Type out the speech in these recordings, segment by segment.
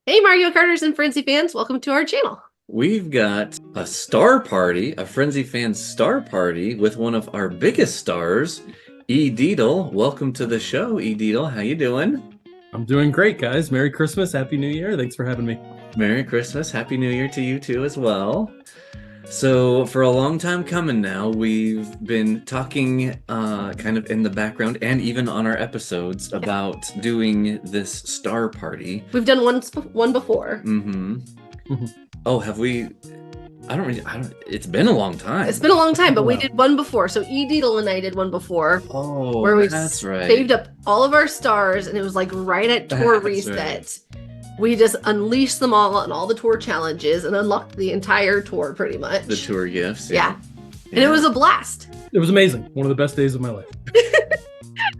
Hey Mario Karters and Frenzy fans, welcome to our channel. We've got a star party, a Frenzy Fans star party with one of our biggest stars, Eidle. Welcome to the show, Eidle. How you doing? I'm doing great, guys. Merry Christmas, Happy New Year. Thanks for having me. Merry Christmas, Happy New Year to you too as well. So for a long time coming now, we've been talking kind of in the background and even on our episodes about doing this star party. We've done one before. Oh, have we? It's been a long time. It's been a long time, but we did one before. So Eidle and I did one before. Oh, where we that's right. Saved up all of our stars, and it was like right at tour reset. Right. We just unleashed them all on all the tour challenges and unlocked the entire tour pretty much. The tour gifts. Yeah. And it was a blast. It was amazing. One of the best days of my life.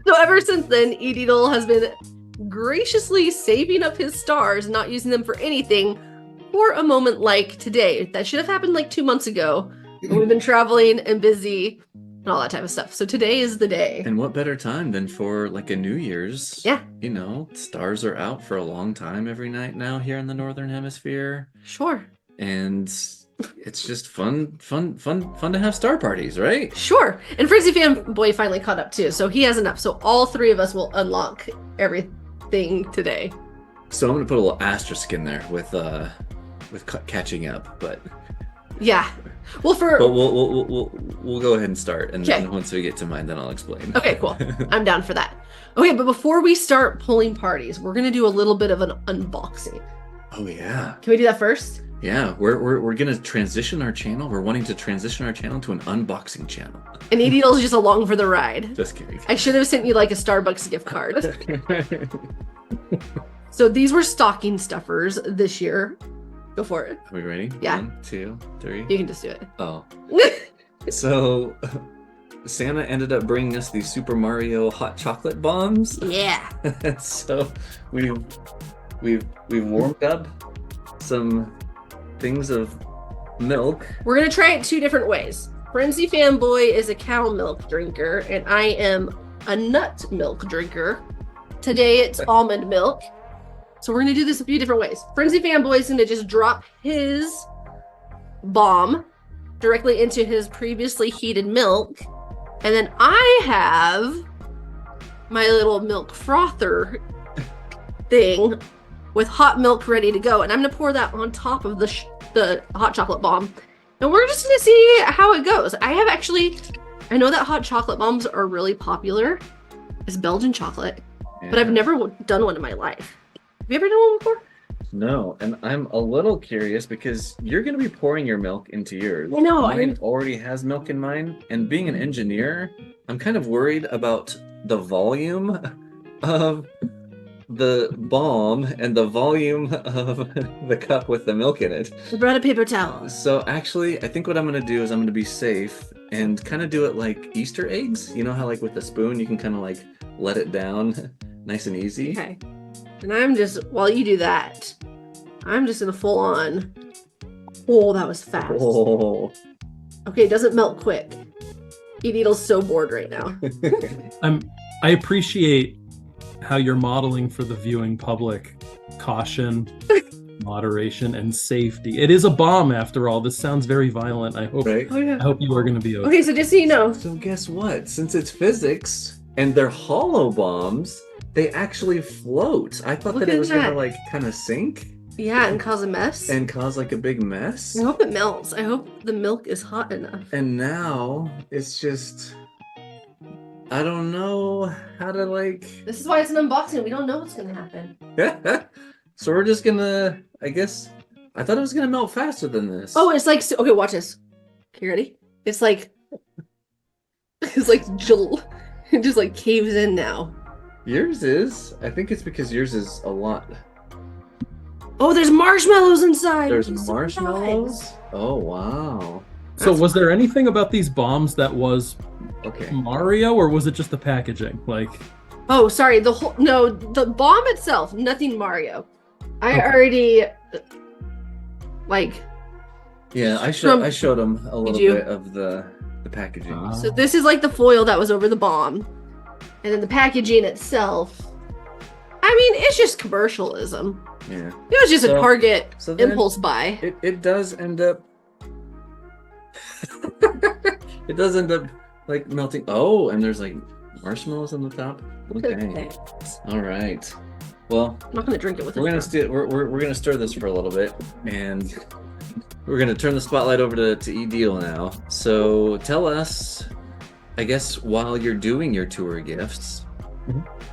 So ever since then, Edetiel has been graciously saving up his stars and not using them for anything for a moment like today. That should have happened like 2 months ago. But we've been traveling and busy and all that type of stuff. So today is the day. And what better time than for like a New Year's? Yeah. You know, stars are out for a long time every night now here in the Northern Hemisphere. Sure. And it's just fun to have star parties, right? Sure. And Frizzy Fanboy finally caught up too. So he has enough. So all three of us will unlock everything today. So I'm going to put a little asterisk in there with catching up, but yeah. Well, we'll go ahead and start, and then once we get to mine, then I'll explain. Okay, cool. I'm down for that. Okay, but before we start pulling parties, we're gonna do a little bit of an unboxing. Oh yeah. Can we do that first? Yeah, we're gonna transition our channel. We're wanting to transition our channel to an unboxing channel. And Edetiel's just along for the ride. Just kidding. I should have sent you like a Starbucks gift card. So these were stocking stuffers this year. Go for it. Are we ready? Yeah. 1, 2, 3. You can just do it. Oh. So Santa ended up bringing us these Super Mario hot chocolate bombs. Yeah. So we've warmed up some things of milk. We're gonna try it 2 different ways. Frenzy Fanboy is a cow milk drinker, and I am a nut milk drinker. Today it's almond milk. So we're gonna do this a few different ways. Frenzy Fanboy is gonna just drop his bomb directly into his previously heated milk. And then I have my little milk frother thing with hot milk ready to go. And I'm gonna pour that on top of the hot chocolate bomb. And we're just gonna see how it goes. I know that hot chocolate bombs are really popular. It's Belgian chocolate, but I've never done one in my life. Have you ever done one before? No, and I'm a little curious because you're going to be pouring your milk into yours. I know. Mine already has milk in mine, and being an engineer, I'm kind of worried about the volume of the bomb and the volume of the cup with the milk in it. I brought a paper towel. So actually, I think what I'm going to do is I'm going to be safe and kind of do it like Easter eggs. You know how like with a spoon, you can kind of like let it down nice and easy? Okay. And while you do that, I'm just gonna full on. Oh, that was fast. Oh. Okay, it doesn't melt quick. Edetiel's so bored right now. I appreciate how you're modeling for the viewing public caution, moderation, and safety. It is a bomb after all. This sounds very violent. I hope you are gonna be okay. Okay, so just so you know. So guess what? Since it's physics and they're hollow bombs, they actually float. I thought that it was gonna like kind of sink. Yeah, and cause a mess. And cause like a big mess. I hope it melts. I hope the milk is hot enough. And now it's just, I don't know how to like. This is why it's an unboxing. We don't know what's gonna happen. So we're just gonna, I guess, I thought it was gonna melt faster than this. Oh, it's like, okay, watch this. Okay, ready? It's like it just like caves in now. Yours is. I think it's because yours is a lot. Oh, there's marshmallows inside. There's marshmallows? Oh, wow. So was there anything about these bombs that was okay Mario, or was it just the packaging? Like, oh, sorry. The bomb itself, nothing Mario. I already like. Yeah, I showed him a little bit of the packaging. So this is like the foil that was over the bomb. And then the packaging itself, I I mean, it's just commercialism. Yeah. It was just a Target then impulse buy. It does end up. It does end up like melting. Oh, and there's like marshmallows on the top. Okay. All right. Well, I'm not gonna drink it with. We're gonna stir this for a little bit, and we're gonna turn the spotlight over to Eidle now. So tell us, I guess, while you're doing your tour gifts,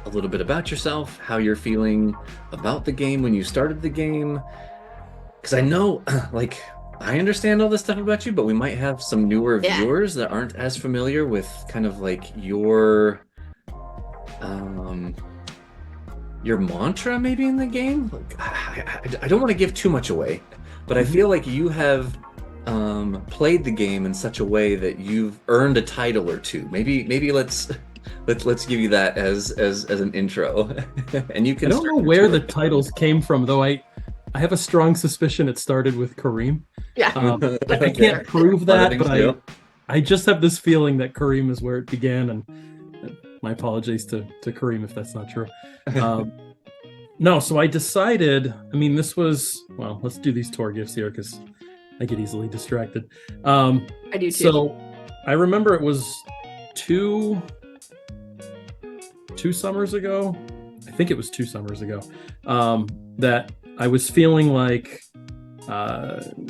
a little bit about yourself, how you're feeling about the game when you started the game, because I know, like, I understand all this stuff about you, but we might have some newer viewers that aren't as familiar with kind of like your mantra maybe in the game. Like, I don't want to give too much away, but I feel like you have played the game in such a way that you've earned a title or two. Maybe let's give you that as an intro, and you can. I don't know where the titles came from, though. I have a strong suspicion it started with Kareem. Yeah, I can't prove that, but I just have this feeling that Kareem is where it began, and my apologies to Kareem if that's not true. No, so I decided, I mean, this was, well, let's do these tour gifts here because I get easily distracted. I do too. So I remember it was two summers ago, I think it was 2 summers ago, that I was feeling like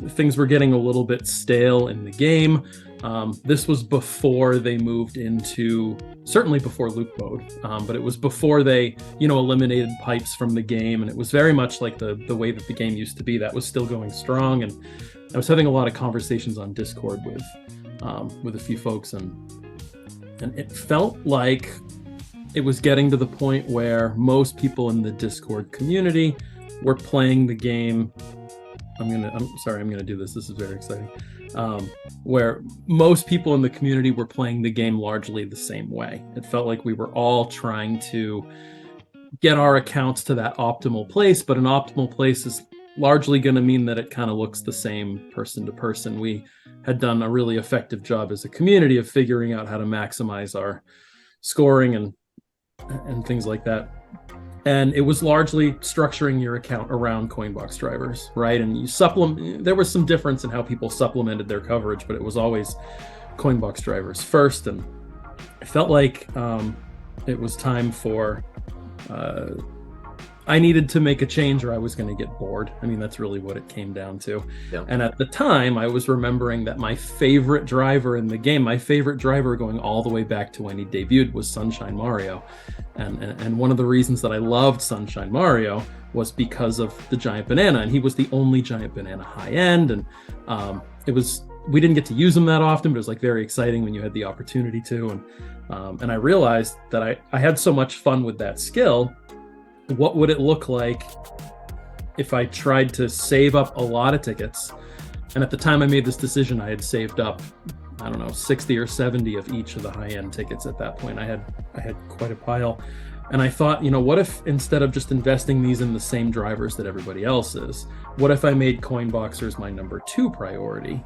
things were getting a little bit stale in the game. This was before they moved into, certainly before loop mode, but it was before they, eliminated pipes from the game, and it was very much like the way that the game used to be. That was still going strong, and I was having a lot of conversations on Discord with a few folks, and it felt like it was getting to the point where most people in the Discord community were playing the game. I'm gonna do this. This is very exciting. Where most people in the community were playing the game largely the same way. It felt like we were all trying to get our accounts to that optimal place, but an optimal place is largely going to mean that it kind of looks the same person to person. We had done a really effective job as a community of figuring out how to maximize our scoring and things like that. And it was largely structuring your account around Coinbox drivers, right? And you there was some difference in how people supplemented their coverage, but it was always Coinbox drivers first. And I felt like it was time for, I needed to make a change or I was going to get bored. I mean, that's really what it came down to. Yeah. And at the time, I was remembering that my favorite driver in the game, my favorite driver going all the way back to when he debuted, was Sunshine Mario. And one of the reasons that I loved Sunshine Mario was because of the giant banana, and he was the only giant banana high end. And we didn't get to use him that often, but it was like very exciting when you had the opportunity to. And I realized that I had so much fun with that skill. What would it look like if I tried to save up a lot of tickets? And at the time I made this decision, I had saved up, 60 or 70 of each of the high-end tickets at that point. I had quite a pile. And I thought, what if instead of just investing these in the same drivers that everybody else is, what if I made Coinboxers my number 2 priority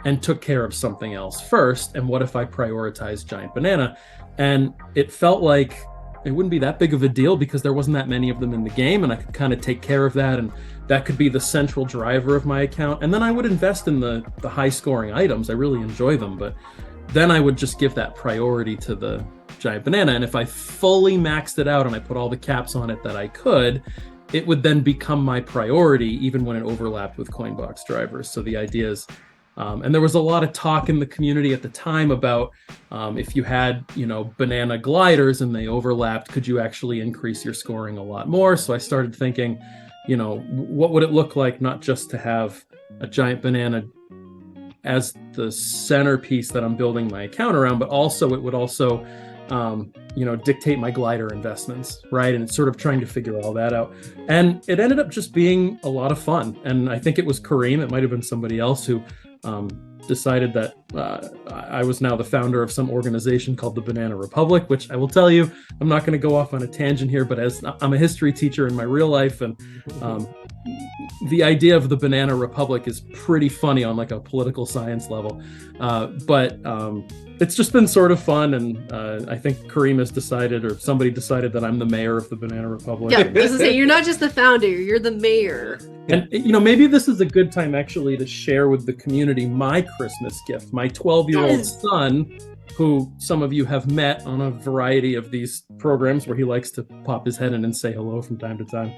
and took care of something else first? And what if I prioritized Giant Banana? And it felt like it wouldn't be that big of a deal because there wasn't that many of them in the game, and I could kind of take care of that, and that could be the central driver of my account. And then I would invest in the high scoring items. I really enjoy them, but then I would just give that priority to the Giant Banana. And if I fully maxed it out and I put all the caps on it that I could, it would then become my priority even when it overlapped with Coinbox drivers. So the idea is, and there was a lot of talk in the community at the time about if you had, banana gliders and they overlapped, could you actually increase your scoring a lot more? So I started thinking, what would it look like not just to have a giant banana as the centerpiece that I'm building my account around, but also it would also, dictate my glider investments, right? And it's sort of trying to figure all that out. And it ended up just being a lot of fun. And I think it was Kareem, it might have been somebody else who decided that I was now the founder of some organization called the Banana Republic, which I will tell you, I'm not going to go off on a tangent here, but as I'm a history teacher in my real life, and the idea of the Banana Republic is pretty funny on like a political science level, but it's just been sort of fun, and I think Kareem has decided, or somebody decided, that I'm the mayor of the Banana Republic. Yeah, this is it. You're not just the founder; you're the mayor. And maybe this is a good time actually to share with the community my Christmas gift. My 12-year-old son, who some of you have met on a variety of these programs where he likes to pop his head in and say hello from time to time.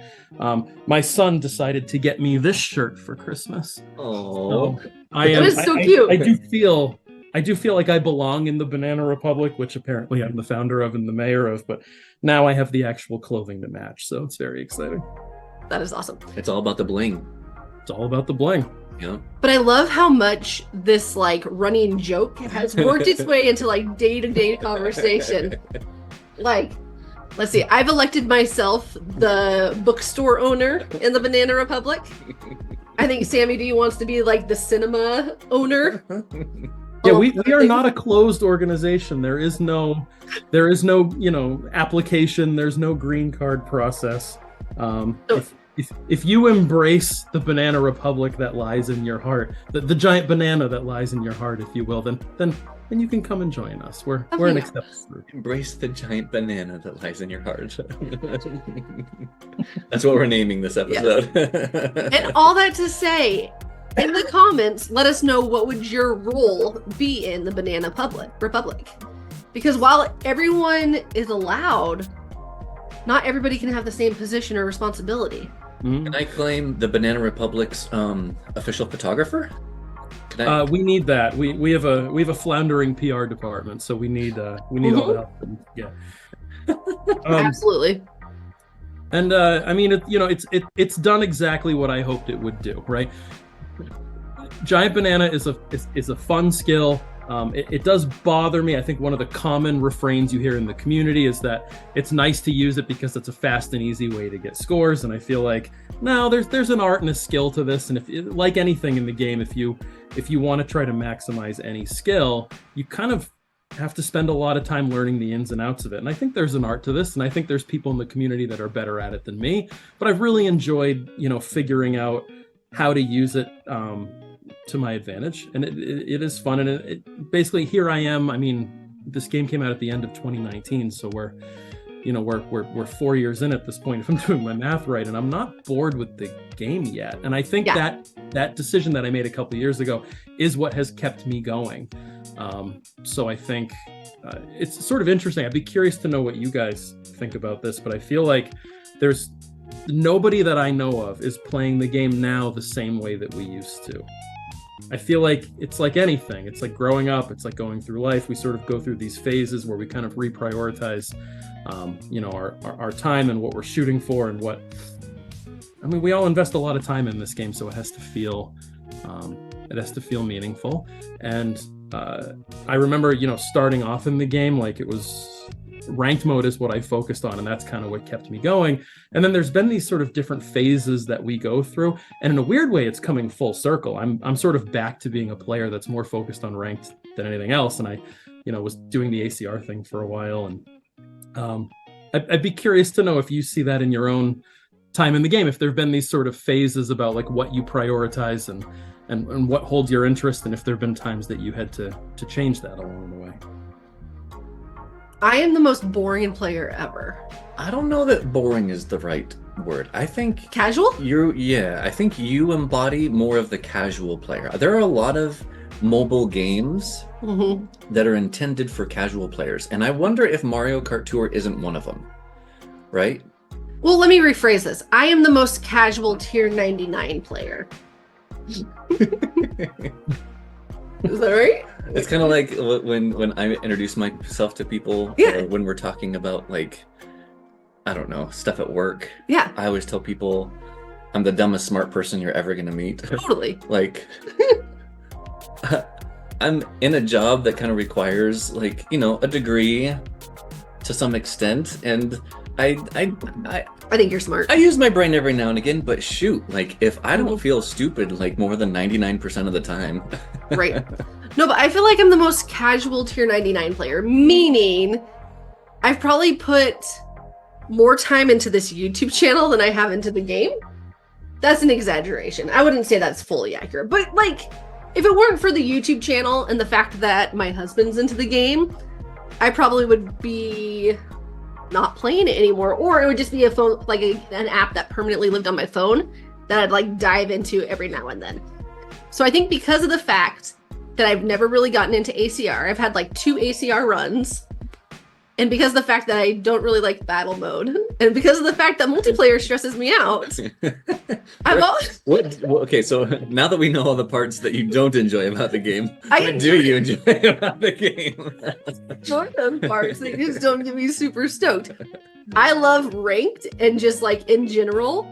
My son decided to get me this shirt for Christmas. Oh, so that is so cute. I do feel like I belong in the Banana Republic, which apparently I'm the founder of and the mayor of, but now I have the actual clothing to match, so it's very exciting. That is awesome. it's all about the bling. It's all about the bling. Yeah. But I love how much this like running joke has worked its way into like day-to-day conversation. Like, let's see, I've elected myself the bookstore owner in the Banana Republic. I think Sammy D wants to be like the cinema owner. Yeah, we are not a closed organization. There is no, application. There's no green card process. If you embrace the Banana Republic that lies in your heart, the giant banana that lies in your heart, if you will, then you can come and join us. We're an acceptable group. Embrace the giant banana that lies in your heart. That's what we're naming this episode. Yes. And all that to say, in the comments, let us know what would your role be in the Banana Republic. Because while everyone is allowed, not everybody can have the same position or responsibility. Can I claim the Banana Republic's official photographer? We need that. We have a floundering PR department, so we need all the help. Yeah. Absolutely. And I mean, it's done exactly what I hoped it would do, right? Giant banana is a fun skill. It does bother me. I think one of the common refrains you hear in the community is that it's nice to use it because it's a fast and easy way to get scores. And I feel like, no, there's an art and a skill to this. And if like anything in the game, if you want to try to maximize any skill, you kind of have to spend a lot of time learning the ins and outs of it. And I think there's an art to this. And I think there's people in the community that are better at it than me. But I've really enjoyed, figuring out how to use it to my advantage, and it is fun. And it basically, here I am. I mean, this game came out at the end of 2019, so we're 4 years in at this point, if I'm doing my math right, and I'm not bored with the game yet. And I think that decision that I made a couple of years ago is what has kept me going. So I think it's sort of interesting. I'd be curious to know what you guys think about this, but I feel like there's nobody that I know of is playing the game now the same way that we used to. I feel like it's like anything. It's like growing up. It's like going through life. We sort of go through these phases where we kind of reprioritize, our time and what we're shooting for and what. I mean, we all invest a lot of time in this game, so it has to feel meaningful. And I remember, starting off in the game, like it was. Ranked mode is what I focused on, and that's kind of what kept me going. And then there's been these sort of different phases that we go through, and in a weird way, it's coming full circle. I'm sort of back to being a player that's more focused on ranked than anything else. And I, was doing the ACR thing for a while, and I'd be curious to know if you see that in your own time in the game, if there've been these sort of phases about like what you prioritize and what holds your interest, and if there've been times that you had to change that along the way. I am the most boring player ever. I don't know that boring is the right word. I think casual? I think you embody more of the casual player. There are a lot of mobile games that are intended for casual players, and I wonder if Mario Kart Tour isn't one of them, right? Well, let me rephrase this. I am the most casual tier 99 player. Is that right? It's kind of like when I introduce myself to people, or when we're talking about, like, I don't know, stuff at work. Yeah. I always tell people I'm the dumbest smart person you're ever going to meet. Totally. Like, I'm in a job that kind of requires, like, a degree to some extent, and I think you're smart. I use my brain every now and again, but shoot, like, if I don't feel stupid like more than 99% of the time. Right. No, but I feel like I'm the most casual tier 99 player, meaning I've probably put more time into this YouTube channel than I have into the game. That's an exaggeration. I wouldn't say that's fully accurate. But like, if it weren't for the YouTube channel and the fact that my husband's into the game, I probably would be not playing it anymore. Or it would just be a phone, like an app that permanently lived on my phone that I'd like dive into every now and then. So I think because of the fact that I've never really gotten into ACR, I've had like 2 ACR runs. And because of the fact that I don't really like battle mode, and because of the fact that multiplayer stresses me out, I'm always... Okay, so now that we know all the parts that you don't enjoy about the game, what do you enjoy about the game? Short-term parts that just don't get me super stoked. I love ranked and just like in general,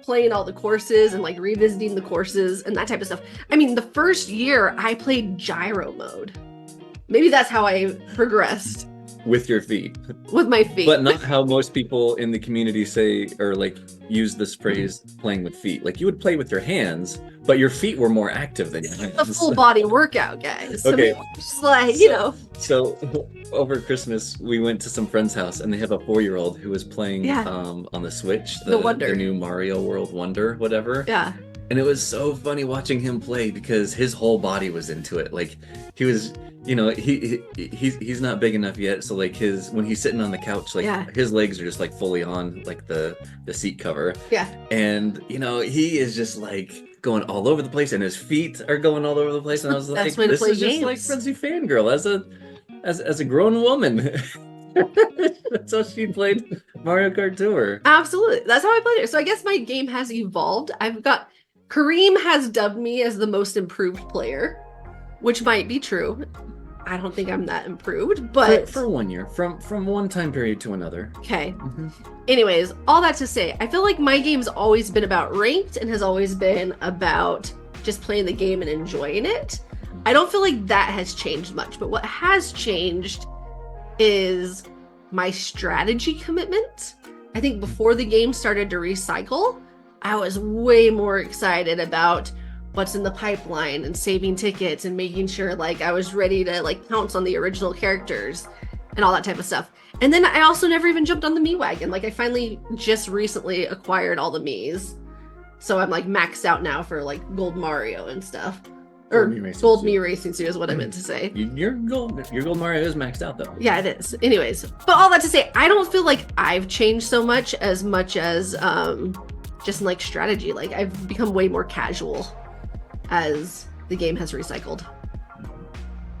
playing all the courses and like revisiting the courses and that type of stuff. I mean, the first year I played gyro mode. Maybe that's how I progressed. With your feet. With my feet. But not how most people in the community say or like use this phrase playing with feet. Like you would play with your hands, but your feet were more active than your hands. A full body workout, guys. Okay. I mean, just like, you know. So over Christmas, we went to some friend's house and they have a 4-year-old who was playing on the Switch, the new Mario World Wonder, whatever. Yeah. And it was so funny watching him play because his whole body was into it. Like he was, you know, he's not big enough yet, so like when he's sitting on the couch, like his legs are just like fully on like the seat cover. Yeah. And you know, he is just like going all over the place and his feet are going all over the place. And I was like, this is just like Frenzy Fangirl as a grown woman. That's how she played Mario Kart Tour. Absolutely. That's how I played it. So I guess my game has evolved. Kareem has dubbed me as the most improved player, which might be true. I don't think I'm that improved, but for 1 year, from one time period to another. Okay. Anyways, all that to say, I feel like my game's always been about ranked and has always been about just playing the game and enjoying it. I don't feel like that has changed much, but what has changed is my strategy commitment. I think before the game started to recycle, I was way more excited about what's in the pipeline and saving tickets and making sure like I was ready to like pounce on the original characters and all that type of stuff. And then I also never even jumped on the Mii wagon. Like I finally just recently acquired all the Miis. So I'm like maxed out now for like Gold Mario and stuff. Or Gold Mii Racing Suit is what I meant to say. Your Gold Mario is maxed out though. Yeah, it is. Anyways, but all that to say, I don't feel like I've changed so much as just in like strategy. Like I've become way more casual as the game has recycled.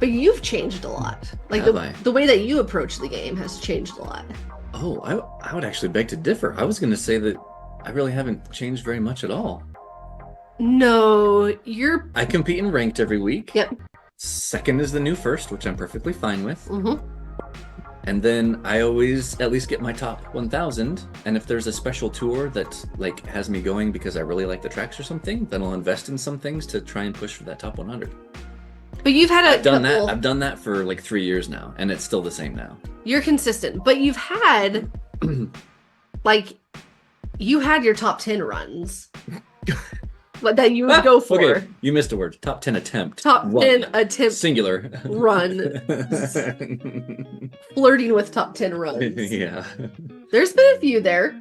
But you've changed a lot. Like the way that you approach the game has changed a lot. Oh, I would actually beg to differ. I was going to say that I really haven't changed very much at all. No, I compete in ranked every week. Yep. Second is the new first, which I'm perfectly fine with. And then I always at least get my top 1,000. And if there's a special tour that like has me going because I really like the tracks or something, then I'll invest in some things to try and push for that top 100. But you've had I've done that for like 3 years now, and it's still the same now. You're consistent, but you've had like you had your top 10 runs. That you would go for. Okay, you missed a word. Top 10 attempt. Top 10 attempt. Singular. Run. Flirting with top 10 runs. Yeah. There's been a few there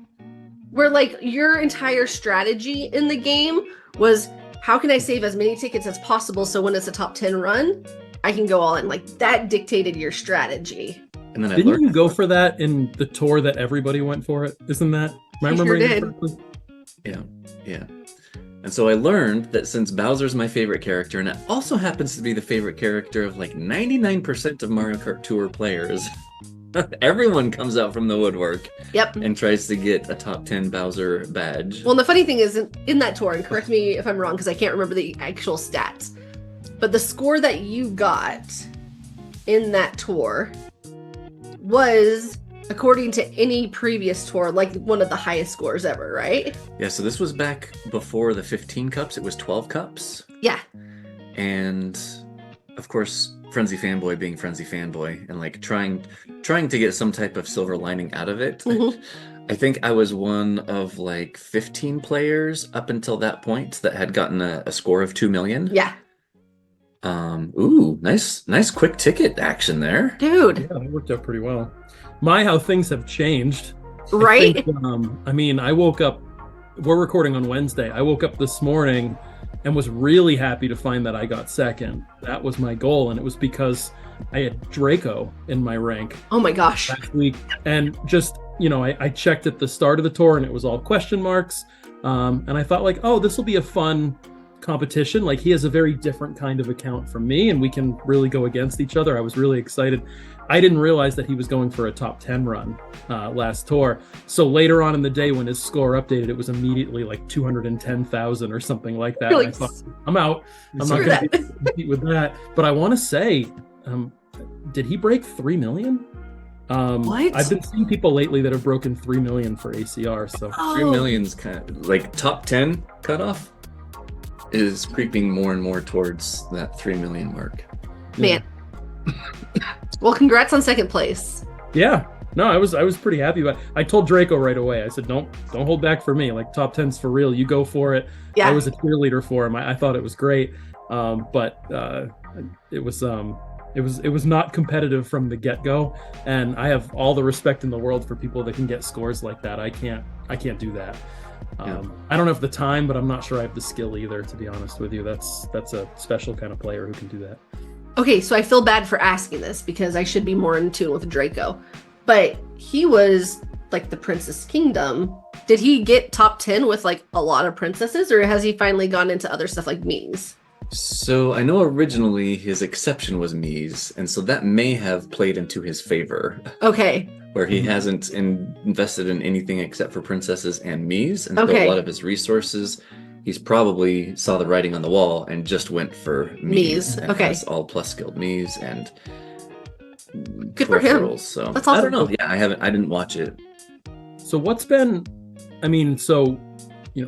where like your entire strategy in the game was how can I save as many tickets as possible so when it's a top 10 run, I can go all in. Like that dictated your strategy. And then didn't you go for that in the tour that everybody went for it? Isn't that? Am I remembering it correctly? Yeah. And so I learned that since Bowser's my favorite character, and it also happens to be the favorite character of like 99% of Mario Kart Tour players, everyone comes out from the woodwork and tries to get a top 10 Bowser badge. Well, and the funny thing is, in that tour, and correct me if I'm wrong because I can't remember the actual stats, but the score that you got in that tour was, according to any previous tour, like one of the highest scores ever, right? Yeah, so this was back before the 15 cups. It was 12 cups. Yeah. And of course, Frenzy Fanboy being Frenzy Fanboy and like trying to get some type of silver lining out of it. I think I was one of like 15 players up until that point that had gotten a score of 2 million. Yeah. Ooh, nice quick ticket action there. Dude. Yeah, it worked out pretty well. How things have changed. Right? I mean, I woke up we're recording on Wednesday. I woke up this morning and was really happy to find that I got second. That was my goal, and it was because I had Draco in my rank Oh my gosh. last week, and just I checked at the start of the tour and it was all question marks, and I thought like, oh, this will be a fun competition. Like, he has a very different kind of account from me and we can really go against each other. I was really excited. I didn't realize that he was going for a top 10 run last tour. So later on in the day when his score updated, it was immediately like 210,000 or something like that. Really? And I thought, I'm out. I'm not Screw going to that. compete with that. But I want to say, did he break 3 million? What? I've been seeing people lately that have broken 3 million for ACR. So 3 million's kind of like top 10 cutoff is creeping more and more towards that 3 million mark. Man. Well, congrats on second place. Yeah. No, I was pretty happy about it. I told Draco right away. I said, don't hold back for me. Like, top 10's for real. You go for it. Yeah. I was a cheerleader for him. I thought it was great. But it was not competitive from the get-go. And I have all the respect in the world for people that can get scores like that. I can't do that. I don't have the time, but I'm not sure I have the skill either, to be honest with you. That's a special kind of player who can do that. Okay, so I feel bad for asking this because I should be more in tune with Draco. But he was like the Princess Kingdom. Did he get top 10 with like a lot of princesses, or has he finally gone into other stuff like Mies? So I know originally his exception was Mies, and so that may have played into his favor, Okay. where he hasn't invested in anything except for princesses and Mies, and so Okay. a lot of his resources, he's probably saw the writing on the wall and just went for Mies, and okay. has all plus skilled Mies and Good for him. peripherals. So That's I don't awesome. know. Yeah, I didn't watch it. So what's been,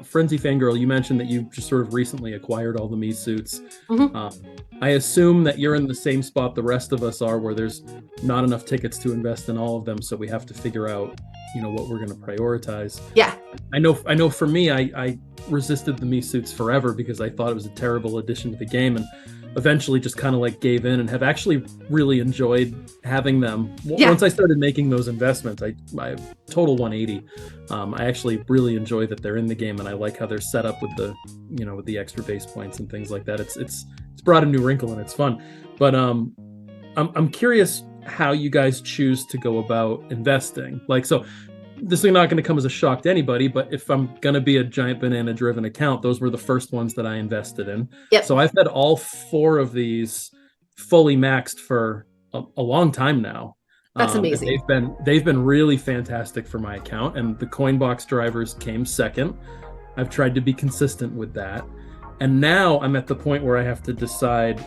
Frenzy Fangirl, you mentioned that you just sort of recently acquired all the Mii suits. Mhm. I assume that you're in the same spot the rest of us are, where there's not enough tickets to invest in all of them, so we have to figure out, what we're going to prioritize. Yeah. I know for me, I resisted the Mii suits forever because I thought it was a terrible addition to the game, and eventually just kind of like gave in and have actually really enjoyed having them. Yeah. Once I started making those investments, I total 180. I actually really enjoy that they're in the game, and I like how they're set up with the with the extra base points and things like that. It's brought a new wrinkle and it's fun. But I'm curious how you guys choose to go about investing. Like, so this is not going to come as a shock to anybody, but if I'm going to be a Giant Banana driven account, those were the first ones that I invested in. Yep. So I've had all 4 of these fully maxed for a long time now. That's And amazing. they've been really fantastic for my account, and the coin box drivers came second. I've tried to be consistent with that. And now I'm at the point where I have to decide,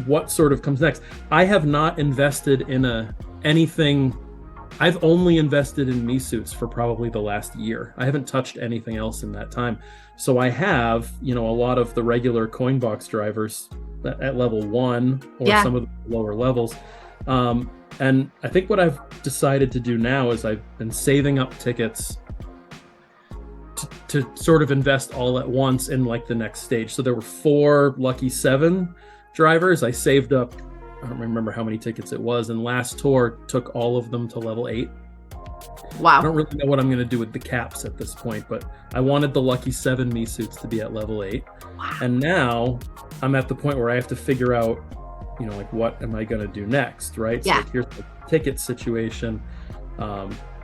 what sort of comes next. I have not invested in anything. I've only invested in Mii suits for probably the last year. I haven't touched anything else in that time. So I have, a lot of the regular coin box drivers at level 1 or Yeah. some of the lower levels. And I think what I've decided to do now is I've been saving up tickets to sort of invest all at once in like the next stage. So there were 4 lucky 7 drivers. I saved up, I don't remember how many tickets it was, and last tour took all of them to level 8. I Wow. don't really know what I'm going to do with the caps at this point, but I wanted the lucky 7 Mii suits to be at level 8. Wow. And now I'm at the point where I have to figure out, like, what am I going to do next, right? Yeah. So here's the ticket situation.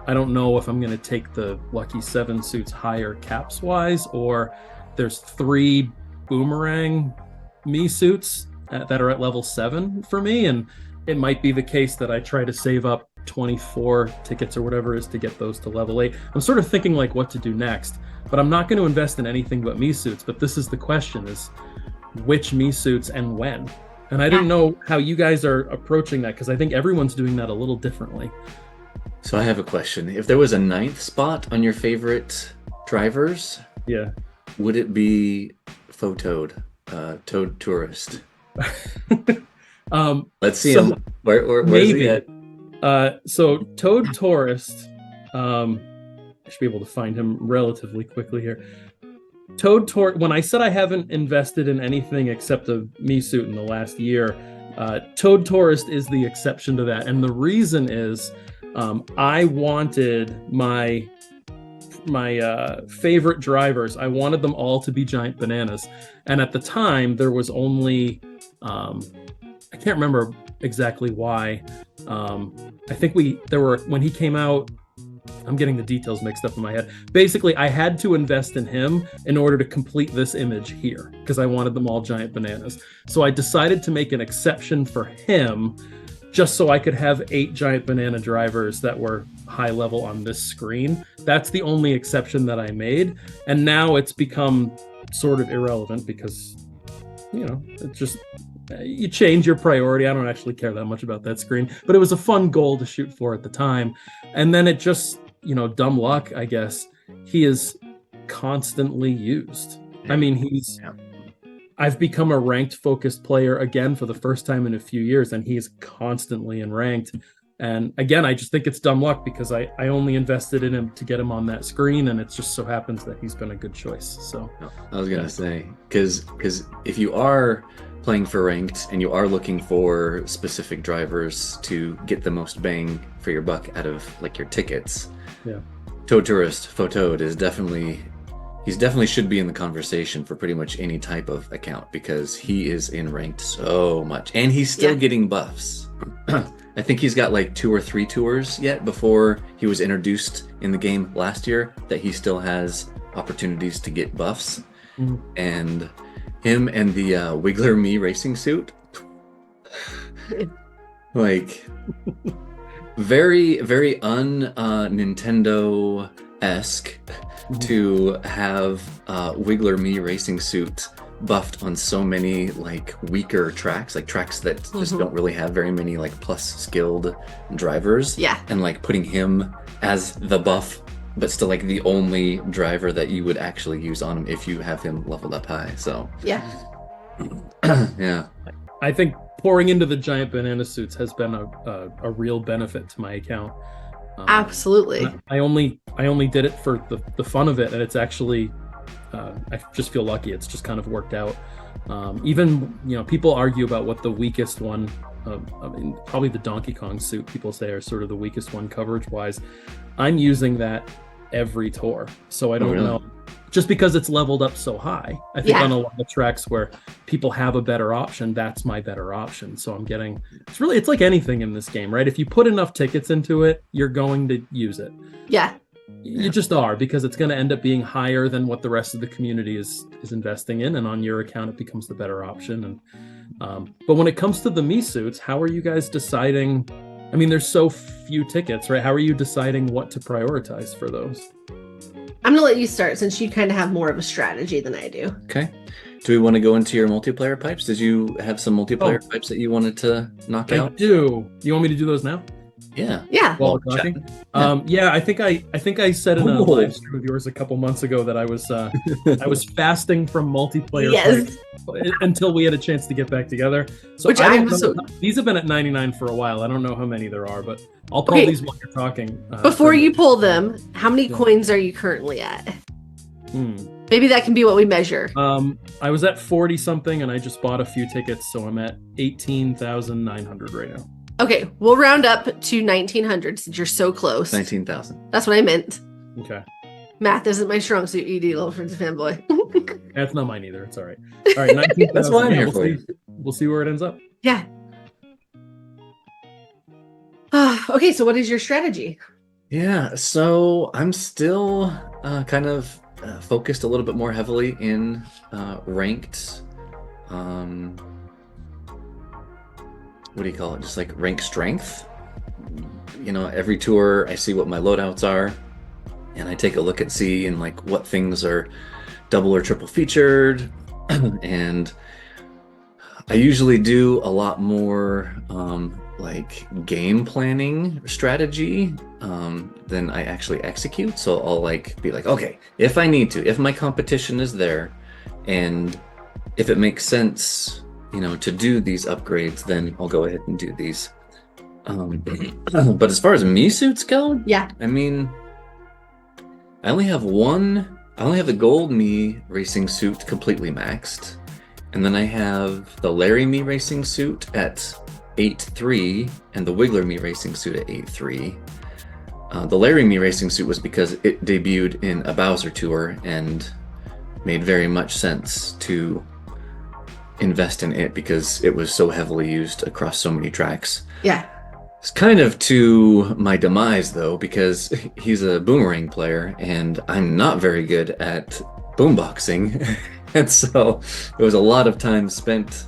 I don't know if I'm going to take the lucky 7 suits higher caps wise, or there's 3 Boomerang Mii suits that are at level 7 for me, and it might be the case that I try to save up 24 tickets or whatever it is to get those to level 8. I'm sort of thinking like what to do next, but I'm not going to invest in anything but Mii suits. But this is the question, is which Mii suits and when? And I didn't know how you guys are approaching that, because I think everyone's doing that a little differently. So I have a question. If there was a 9th spot on your favorite drivers, Yeah. would it be Toad Tourist? Let's see So- him. Where's maybe. he at? So Toad Tourist, I should be able to find him relatively quickly here. When I said I haven't invested in anything except a Mii suit in the last year, Toad Tourist is the exception to that. And the reason is I wanted my favorite drivers, I wanted them all to be giant bananas. And at the time, there was only I can't remember exactly why. I think when he came out, I'm getting the details mixed up in my head. Basically, I had to invest in him in order to complete this image here because I wanted them all giant bananas. So I decided to make an exception for him just so I could have 8 giant banana drivers that were high level on this screen. That's the only exception that I made. And now it's become sort of irrelevant because, it's just, you change your priority. I don't actually care that much about that screen, but it was a fun goal to shoot for at the time. And then it just, dumb luck, I guess. He is constantly used. I mean, I've become a ranked focused player again for the first time in a few years, and he is constantly in ranked. And again, I just think it's dumb luck because I only invested in him to get him on that screen, and it just so happens that he's been a good choice. So I was gonna say, because if you are playing for ranked and you are looking for specific drivers to get the most bang for your buck out of like your tickets, Toad Tourist Photoed is definitely should be in the conversation for pretty much any type of account because he is in ranked so much and he's still getting buffs. I think he's got like 2 or 3 tours yet before he was introduced in the game last year that he still has opportunities to get buffs. And him and the Wiggler Me racing suit, like very, very Nintendo-esque to have Wiggler Me racing suit buffed on so many like weaker tracks, like tracks that just don't really have very many like plus skilled drivers. And like putting him as the buff, but still like the only driver that you would actually use on him if you have him leveled up high. So yeah. I think pouring into the giant banana suits has been a real benefit to my account. Absolutely. I only did it for the fun of it, and it's actually I just feel lucky. It's just kind of worked out. Even people argue about what the weakest one. I mean, probably the Donkey Kong suit. People say are sort of the weakest one coverage wise. I'm using that every tour, so I don't know. Just because it's leveled up so high, I think on a lot of tracks where people have a better option, that's my better option. So I'm getting. It's like anything in this game, right? If you put enough tickets into it, you're going to use it. You just are, because it's going to end up being higher than what the rest of the community is investing in, and on your account it becomes the better option. And but when it comes to the Me suits, how are you guys deciding? I mean, there's so few tickets, right? How are you deciding what to prioritize for those? I'm gonna let you start since you kind of have more of a strategy than I do. Okay. Do we want to go into your multiplayer pipes? Did you have some multiplayer pipes that you wanted to knock out? I do. You want me to do those now? Yeah. While we're talking. I think I said in a live stream of yours a couple months ago that I was fasting from multiplayer pipes until we had a chance to get back together. So these have been at 99 for a while. I don't know how many there are, but I'll pull these while you're talking. Before you pull them, how many coins are you currently at? Maybe that can be what we measure. I was at 40 something and I just bought a few tickets, so I'm at 18,900 right now. Okay, we'll round up to 1,900 since you're so close. 19,000. That's what I meant. Okay. Math isn't my strong suit, Eidle, for the fanboy. That's not mine either. It's all right. All right, 19,000. That's why I'm here for you. We'll see where it ends up. Yeah. Okay, so what is your strategy? Yeah, so I'm still kind of focused a little bit more heavily in ranked. What do you call it? Just like rank strength. Every tour I see what my loadouts are, and I take a look and see and like what things are double or triple featured, and I usually do a lot more like game planning strategy than I actually execute. So I'll like be like, okay, if I need to, if my competition is there, and if it makes sense, to do these upgrades, then I'll go ahead and do these. But as far as Me suits go, I mean, I only have the gold Me racing suit completely maxed, and then I have the Larry Me racing suit at 8.3 and the Wiggler Me racing suit at 8.3. The Larry Me racing suit was because it debuted in a Bowser tour and made very much sense to invest in it because it was so heavily used across so many tracks. Yeah. It's kind of to my demise though, because he's a Boomerang player and I'm not very good at boomboxing. And so it was a lot of time spent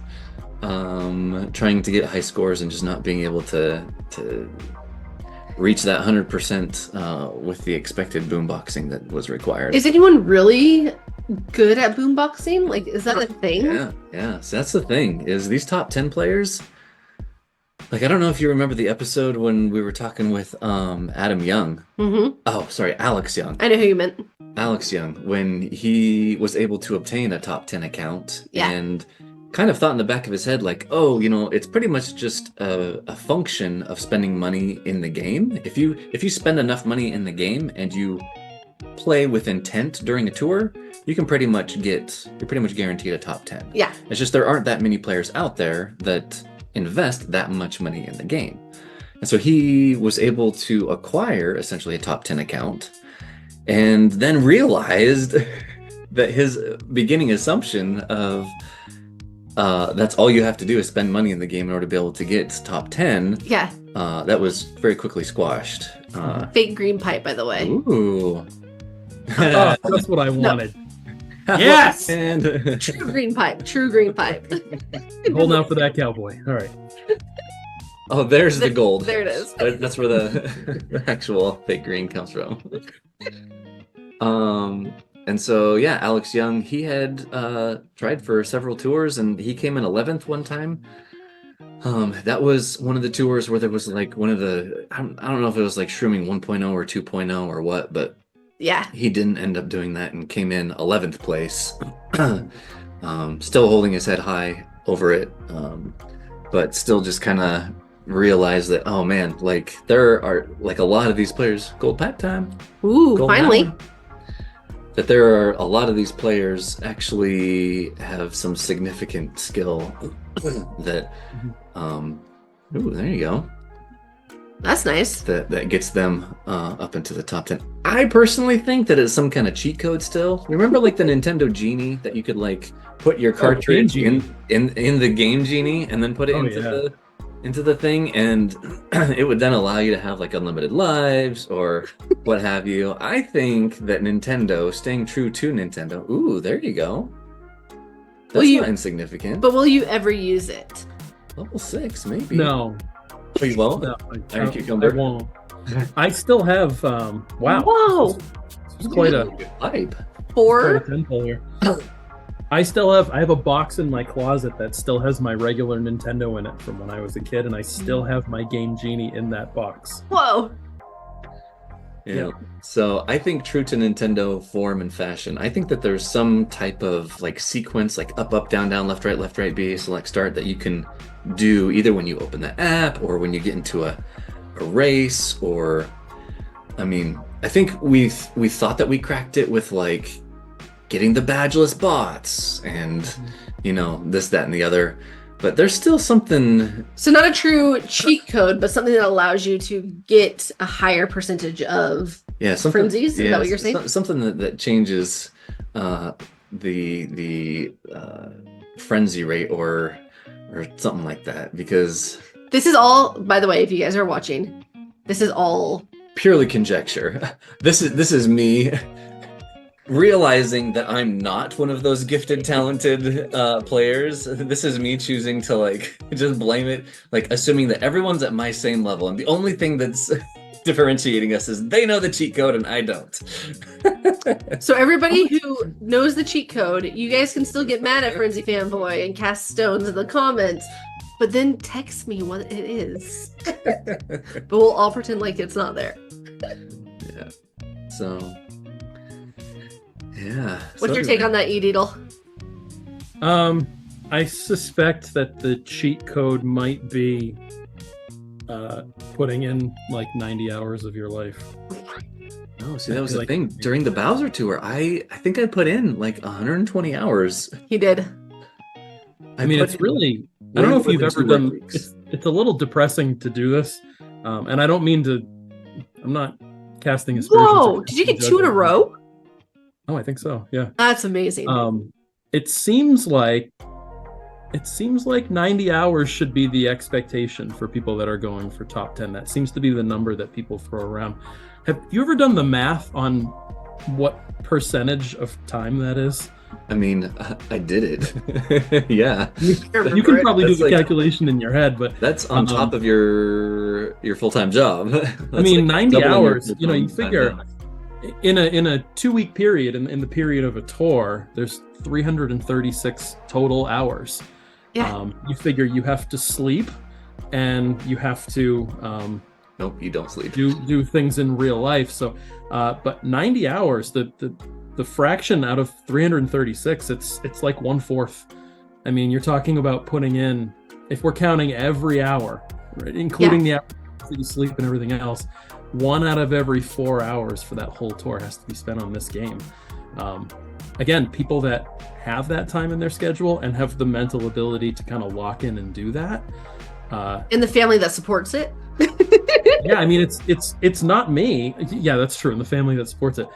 trying to get high scores and just not being able to reach that 100% with the expected boomboxing that was required. Is anyone really good at boomboxing? Like, is that a thing? Yeah. So that's the thing, is these top 10 players, like, I don't know if you remember the episode when we were talking with Adam Young. Mm-hmm. Oh, sorry, Alex Young. I know who you meant. Alex Young, when he was able to obtain a top 10 account Yeah. and kind of thought in the back of his head, like, oh, you know, it's pretty much just a function of spending money in the game. If you spend enough money in the game and you play with intent during a tour, you're pretty much guaranteed a top 10. Yeah. It's just there aren't that many players out there that invest that much money in the game. And so he was able to acquire essentially a top 10 account and then realized that his beginning assumption of that's all you have to do is spend money in the game in order to be able to get top 10. Yeah. That was very quickly squashed. Fake green pipe, by the way. Ooh. Oh, that's what I wanted. Yes! And True green pipe. True green pipe. Holding out for that cowboy. All right. oh, there's the gold. There it is. That's where the actual fake green comes from. And so, yeah, Alex Young, he had tried for several tours and he came in 11th one time. That was one of the tours where there was like one of the, I don't know if it was like Shrooming 1.0 or 2.0 or what, but Yeah. he didn't end up doing that and came in 11th place. Still holding his head high over it, but still just kind of realized that, oh man, like there are like a lot of these players, gold pipe time. Ooh, Gold finally. hour. That there are a lot of these players actually have some significant skill that, ooh, there you go. That's nice. That gets them up into the top 10. I personally think that it's some kind of cheat code still. Remember like the Nintendo Genie that you could like put your cartridge in the Game Genie and then put it into the thing, and it would then allow you to have like unlimited lives or what have you. I think that Nintendo, staying true to Nintendo, ooh, there you go. That's not insignificant. But will you ever use it? Level 6, maybe. No. Oh, you won't? No, Iron Cucumber? I won't. I still have, wow. Whoa. It's quite a hype. 4? temple here. I have a box in my closet that still has my regular Nintendo in it from when I was a kid, and I still have my Game Genie in that box. Whoa. Yeah. So I think true to Nintendo form and fashion, I think that there's some type of like sequence, like up, down, left, right, B, select, start, that you can do either when you open the app or when you get into a race, or, I mean, I think we thought that we cracked it with like getting the badgeless bots and, you know, this, that, and the other. But there's still something. So not a true cheat code, but something that allows you to get a higher percentage of frenzies. Is that what you're saying? Something that changes the frenzy rate or something like that. Because this is all, by the way, if you guys are watching, this is all purely conjecture. This is me realizing that I'm not one of those gifted, talented players. This is me choosing to like just blame it, like assuming that everyone's at my same level, and the only thing that's differentiating us is they know the cheat code and I don't. So everybody who knows the cheat code, you guys can still get mad at Frenzy Fanboy and cast stones in the comments, but then text me what it is. But we'll all pretend like it's not there. Yeah. So yeah. What's your take on that, Eidle? I suspect that the cheat code might be putting in like 90 hours of your life. Oh, see, that was the thing. During the Bowser tour, I think I put in like 120 hours. He did. I mean, it's really, I don't know if you've ever done, it's a little depressing to do this. And I don't mean to, I'm not casting aspersions. Whoa! Did you get 2 in a row? Oh, I think so. Yeah. That's amazing. It seems like 90 hours should be the expectation for people that are going for top 10. That seems to be the number that people throw around. Have you ever done the math on what percentage of time that is? I mean, I did it. Yeah. You can probably do the calculation in your head, but that's on top of your full-time job. I mean, 90 hours, you figure in a 2-week period, in the period of a tour, there's 336 total hours. Yeah. You figure you have to sleep and you have to nope, you don't sleep. Do things in real life. So but 90 hours, the fraction out of 336, it's like 1/4. I mean, you're talking about putting in, if we're counting every hour, right, including the hours that you sleep and everything else, 1 out of every 4 hours for that whole tour has to be spent on this game. Again, people that have that time in their schedule and have the mental ability to kind of lock in and do that. And the family that supports it. Yeah, I mean, it's not me. Yeah, that's true. And the family that supports it.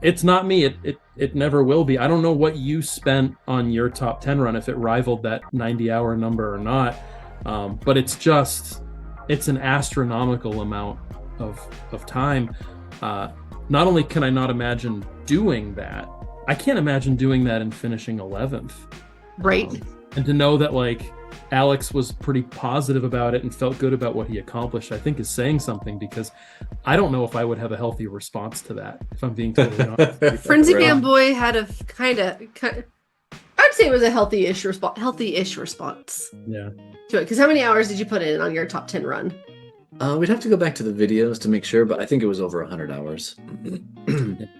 It's not me. It never will be. I don't know what you spent on your top 10 run, if it rivaled that 90-hour number or not. But it's an astronomical amount of time. Not only can I not imagine doing that, I can't imagine doing that and finishing 11th. Right. And to know that, like, Alex was pretty positive about it and felt good about what he accomplished, I think is saying something, because I don't know if I would have a healthy response to that, if I'm being totally honest. Frenzy Fanboy had a kind of, I'd say it was a healthy-ish response. Yeah. To it. Because how many hours did you put in on your top 10 run? We'd have to go back to the videos to make sure, but I think it was over 100 hours.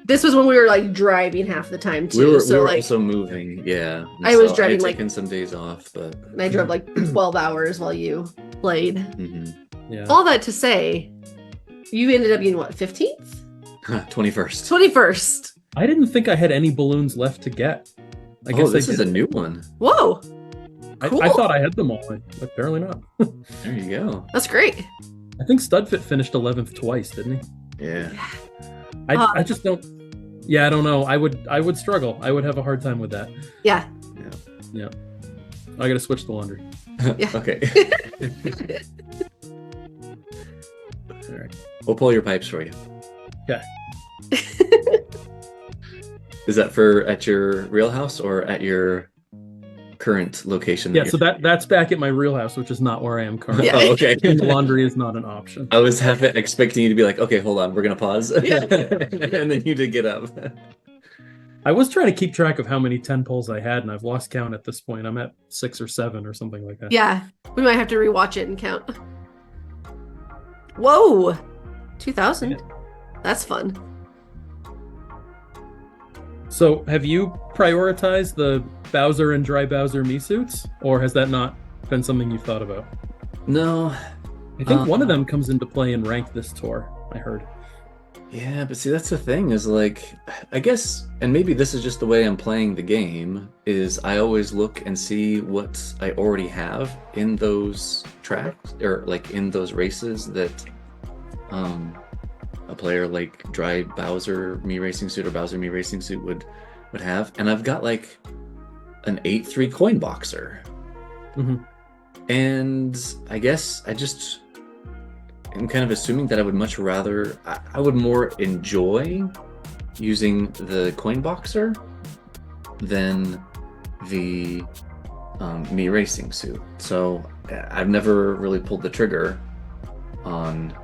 This was when we were like driving half the time too. We were like, also moving, yeah. And I was driving I had taken some days off, but and I drove like 12 hours while you played. Mm-hmm. Yeah. All that to say, you ended up being what, 15th? 21st. 21st. I didn't think I had any balloons left to get. I guess this is a new one. Whoa. Cool. I thought I had them all. Apparently not. There you go. That's great. I think Studfit finished 11th twice, didn't he? Yeah. I just don't. Yeah, I don't know. I would struggle. I would have a hard time with that. Yeah. Yeah. I gotta switch the laundry. Yeah. Okay. All right. We'll pull your pipes for you. Okay. Is that at your real house or at your current location? Yeah, so that's back at my real house, which is not where I am currently. Yeah. Oh, okay. The laundry is not an option. I was half expecting you to be like, okay, hold on, we're gonna pause. Yeah. And then you did get up. I was trying to keep track of how many 10 pulls I had, and I've lost count at this point. I'm at 6 or 7 or something like that. Yeah. We might have to rewatch it and count. Whoa. 2000. Yeah. That's fun. So have you prioritized the Bowser and Dry Bowser Mii suits, or has that not been something you've thought about? No. I think one of them comes into play in ranked this tour, I heard. Yeah, but see, that's the thing is, like, I guess, and maybe this is just the way I'm playing the game, is I always look and see what I already have in those tracks, or like in those races that a player like Dry Bowser Mii Racing Suit or Bowser Mii Racing Suit would have. And I've got like an 8-3 coin boxer. Mm-hmm. And I guess I'm kind of assuming that I would much rather, I would more enjoy using the coin boxer than the Mii Racing Suit. So I've never really pulled the trigger on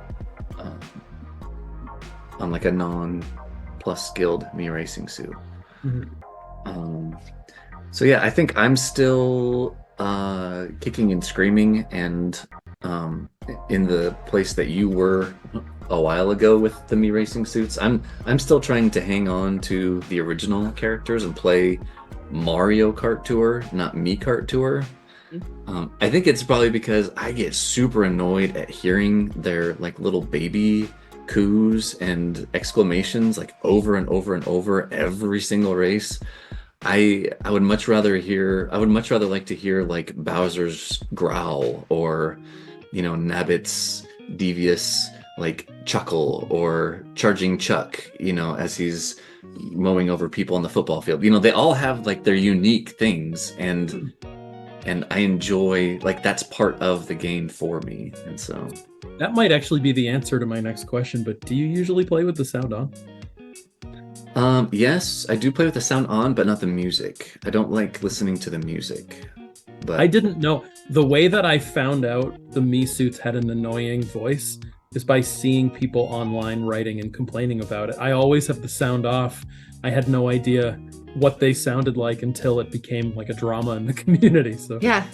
like a non-plus skilled Mii Racing Suit. Mm-hmm. So yeah, I think I'm still kicking and screaming and in the place that you were a while ago with the Mii Racing Suits. I'm still trying to hang on to the original characters and play Mario Kart Tour, not Mii Kart Tour. I think it's probably because I get super annoyed at hearing their like little baby coos and exclamations like over and over and over every single race. I would much rather like to hear like Bowser's growl or, you know, Nabbit's devious like Chuckle or Charging Chuck, as he's mowing over people on the football field. They all have like their unique things, and I enjoy, like, that's part of the game for me. And so that might actually be the answer to my next question, but do you usually play with the sound on? Yes, I do play with the sound on, but not the music. I don't like listening to the music. But I didn't know. The way that I found out the Mii suits had an annoying voice is by seeing people online writing and complaining about it. I always have the sound off. I had no idea what they sounded like until it became like a drama in the community. So Yeah.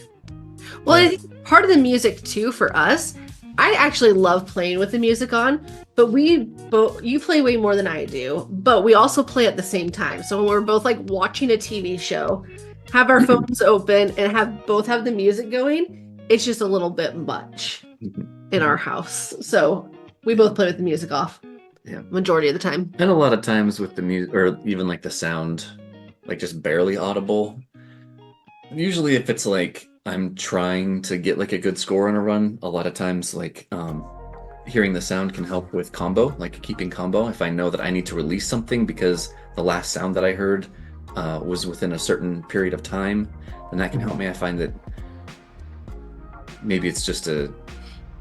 Well, I think part of the music too for us, I actually love playing with the music on, but you play way more than I do, but we also play at the same time. So when we're both like watching a TV show, have our phones open and both have the music going, it's just a little bit much in our house. So we both play with the music off. Yeah. Majority of the time. And a lot of times with the music, or even like the sound, like just barely audible. Usually if it's like I'm trying to get like a good score on a run, a lot of times like hearing the sound can help with combo, like keeping combo. If I know that I need to release something because the last sound that I heard was within a certain period of time, then that can help me. I find that maybe it's just a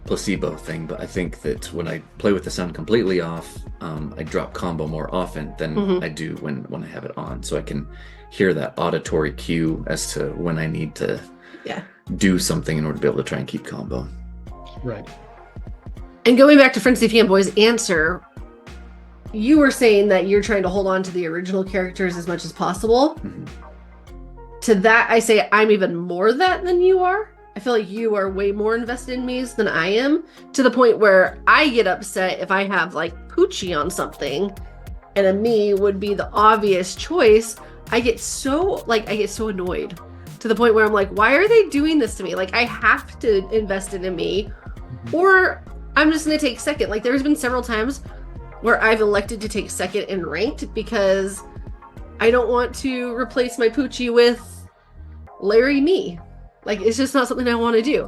placebo thing, but I think that when I play with the sound completely off, I drop combo more often than I do when I have it on, so I can hear that auditory cue as to when I need to do something in order to be able to try and keep combo. Right. And going back to Frenzy Fanboy's answer, you were saying that you're trying to hold on to the original characters as much as possible. To that, I say I'm even more that than you are. I feel like you are way more invested in Mii's than I am, to the point where I get upset if I have like Poochie on something and a Mii would be the obvious choice. I get so annoyed to the point where I'm like, why are they doing this to me? Like, I have to invest in a Mii, or I'm just going to take second. Like, there's been several times where I've elected to take second in ranked because I don't want to replace my Poochie with Larry Mii. Like, it's just not something I want to do.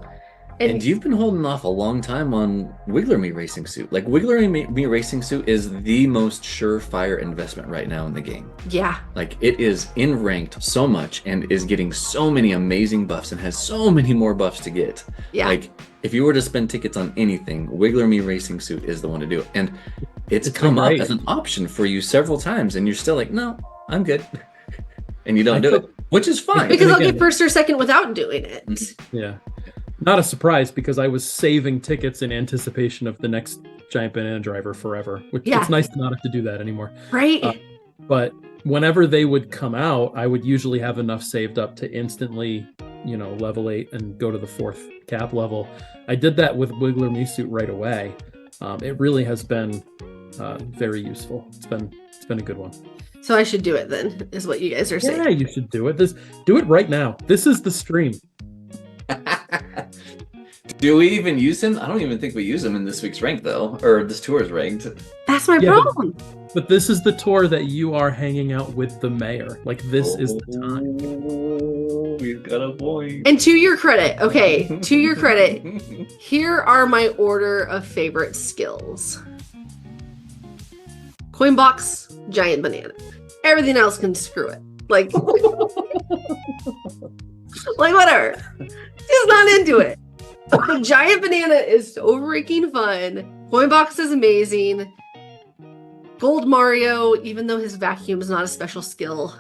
And you've been holding off a long time on Wiggler Mii Racing Suit. Like, Wiggler Mii Racing Suit is the most surefire investment right now in the game. Yeah. Like, it is in ranked so much and is getting so many amazing buffs and has so many more buffs to get. Yeah. Like, if you were to spend tickets on anything, Wiggler Mii Racing Suit is the one to do it. And it's come up as an option for you several times, and you're still like, no, I'm good. And you don't do it, which is fine. Because I'll get first or second without doing it. Yeah. Not a surprise, because I was saving tickets in anticipation of the next Giant Banana Driver forever, which it's nice to not have to do that anymore. Right. But whenever they would come out, I would usually have enough saved up to instantly, level 8 and go to the 4th cap level. I did that with Wiggler Mii Suit right away. It really has been very useful. It's been a good one. So I should do it then, is what you guys are saying. Yeah, you should do it. Do it right now. This is the stream. Do we even use him? I don't even think we use him in this week's rank, though, or this tour's ranked. That's my problem. But this is the tour that you are hanging out with the mayor. Like, this is the time. We've got a point. And to your credit, here are my order of favorite skills. Coin box, giant banana. Everything else can screw it. Like, like whatever. Just not into it. The giant banana is so freaking fun. Coin box is amazing. Gold Mario, even though his vacuum is not a special skill,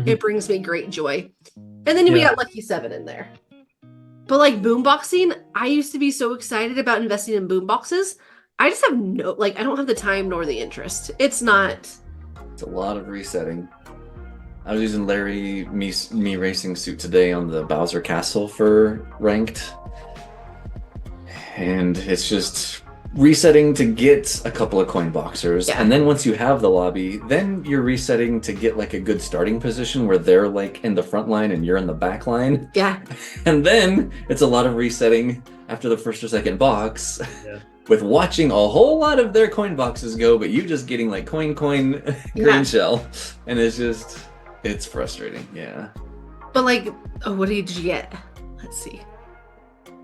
it brings me great joy. And then we got Lucky 7 in there. But like boomboxing, I used to be so excited about investing in boomboxes. I just have I don't have the time nor the interest. It's a lot of resetting. I was using Larry Mii Racing Suit today on the Bowser Castle for ranked. And it's just resetting to get a couple of coin boxers. And then once you have the lobby, then you're resetting to get like a good starting position where they're like in the front line and you're in the back line. Yeah. And then it's a lot of resetting after the first or second box. With watching a whole lot of their coin boxes go, but you just getting like coin, green shell. And it's frustrating. Yeah. But like, what did you get? Let's see.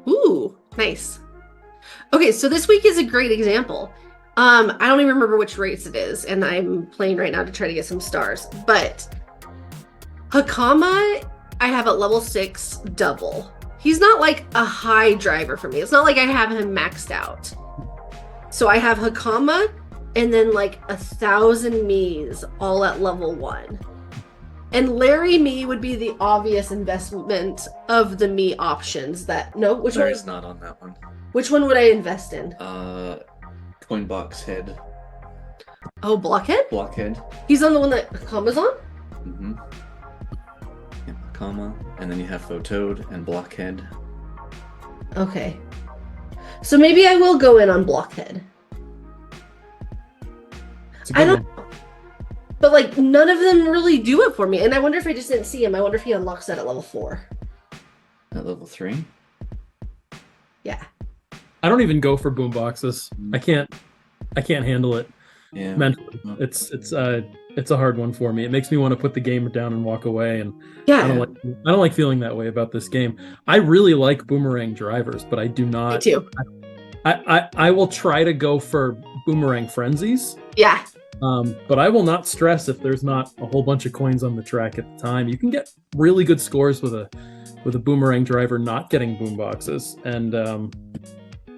Ooh, nice. Okay, so this week is a great example. I don't even remember which race it is, and I'm playing right now to try to get some stars. But Hakama, I have at level 6 double. He's not like a high driver for me. It's not like I have him maxed out. So I have Hakama and then like 1,000 Miis all at level 1. And Larry Mii would be the obvious investment of the Mii options that which one Larry's not on that one. Which one would I invest in? Coin box head. Oh, Blockhead? Blockhead. He's on the one that Hakama's on? Mm-hmm. Yeah, Hakama. And then you have Photoad and Blockhead. Okay. So maybe I will go in on Blockhead. I don't know. But like none of them really do it for me. And I wonder if I just didn't see him. I wonder if he unlocks that at level 4. At level 3? Yeah. I don't even go for boom boxes. I can't handle it. Yeah. Mentally. It's a hard one for me. It makes me want to put the game down and walk away, and Yeah. I don't like feeling that way about this game. I really like Boomerang drivers, but I do not. Me too. I will try to go for Boomerang frenzies. Yeah. But I will not stress if there's not a whole bunch of coins on the track at the time. You can get really good scores with a Boomerang driver not getting boom boxes, and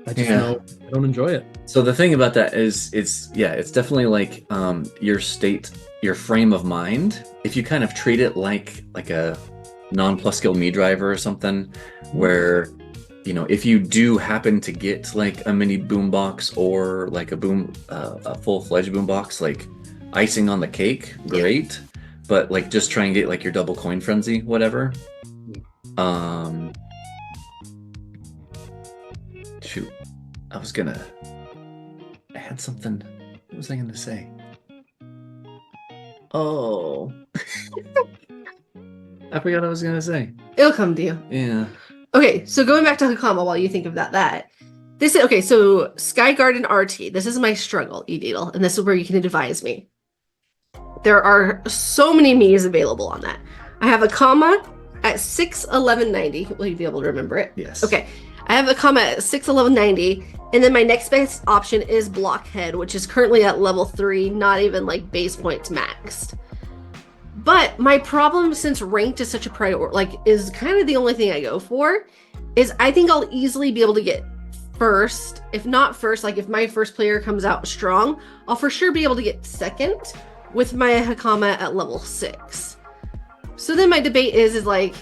I just know I don't enjoy it. So the thing about that is it's definitely like your frame of mind. If you kind of treat it like a non-plus skill Mii driver or something, where if you do happen to get like a mini boombox or like a full-fledged boombox, like icing on the cake, great. Yeah. But like just try and get like your double coin frenzy, whatever. Shoot, I had something. What was I gonna say? Oh, I forgot what I was gonna say. It'll come to you. Yeah. Okay, so going back to Hakama while you think of that. This is okay, so Sky Garden RT. This is my struggle, Eidle, and this is where you can advise me. There are so many Miis available on that. I have Hakama at 61190. Will you be able to remember it? Yes. Okay. I have Hakama at 61190, and then my next best option is Blockhead, which is currently at level 3, not even like base points maxed. But my problem, since ranked is such a priority, is kind of the only thing I go for, is I think I'll easily be able to get first. If not first, like if my first player comes out strong, I'll for sure be able to get second with my Hakama at level 6. So then my debate is like,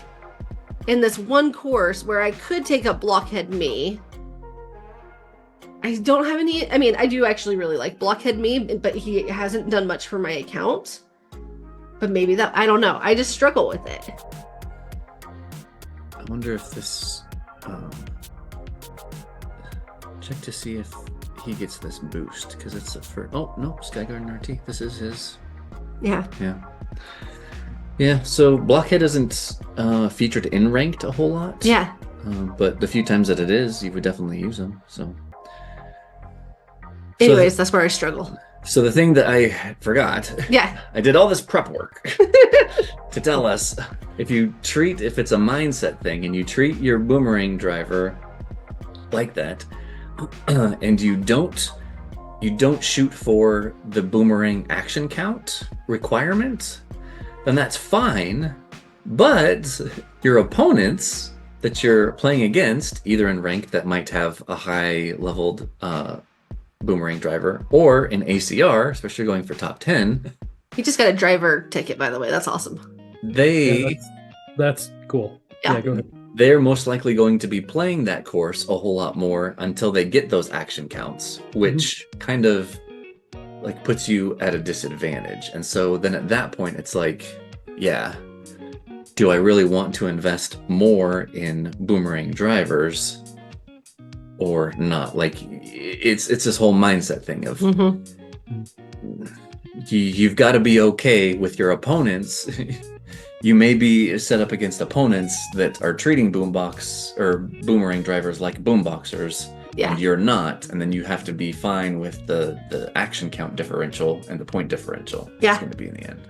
in this one course where I could take up Blockhead Mii, I don't have any. I mean, I do actually really like Blockhead Mii, but he hasn't done much for my account. But maybe that, I don't know. I just struggle with it. I wonder if this, check to see if he gets this boost, because it's oh no, Sky Garden RT. This is his. Yeah. Yeah, so Blockhead isn't featured in ranked a whole lot. Yeah. But the few times that it is, you would definitely use them. So. Anyways, that's where I struggle. So the thing that I forgot. Yeah. I did all this prep work to tell us if it's a mindset thing and you treat your Boomerang driver like that, and you don't shoot for the Boomerang action count requirement, then that's fine. But your opponents that you're playing against, either in rank that might have a high leveled Boomerang driver, or in ACR, especially going for top 10. He just got a driver ticket, by the way. That's awesome. That's cool. Yeah, go ahead. They're most likely going to be playing that course a whole lot more until they get those action counts, which kind of like puts you at a disadvantage. And so then at that point, it's like, yeah, do I really want to invest more in Boomerang drivers or not? Like, it's this whole mindset thing of you've got to be okay with your opponents. You may be set up against opponents that are treating boombox or Boomerang drivers like boomboxers, and you're not, and then you have to be fine with the action count differential and the point differential. Yeah, it's going to be in the end.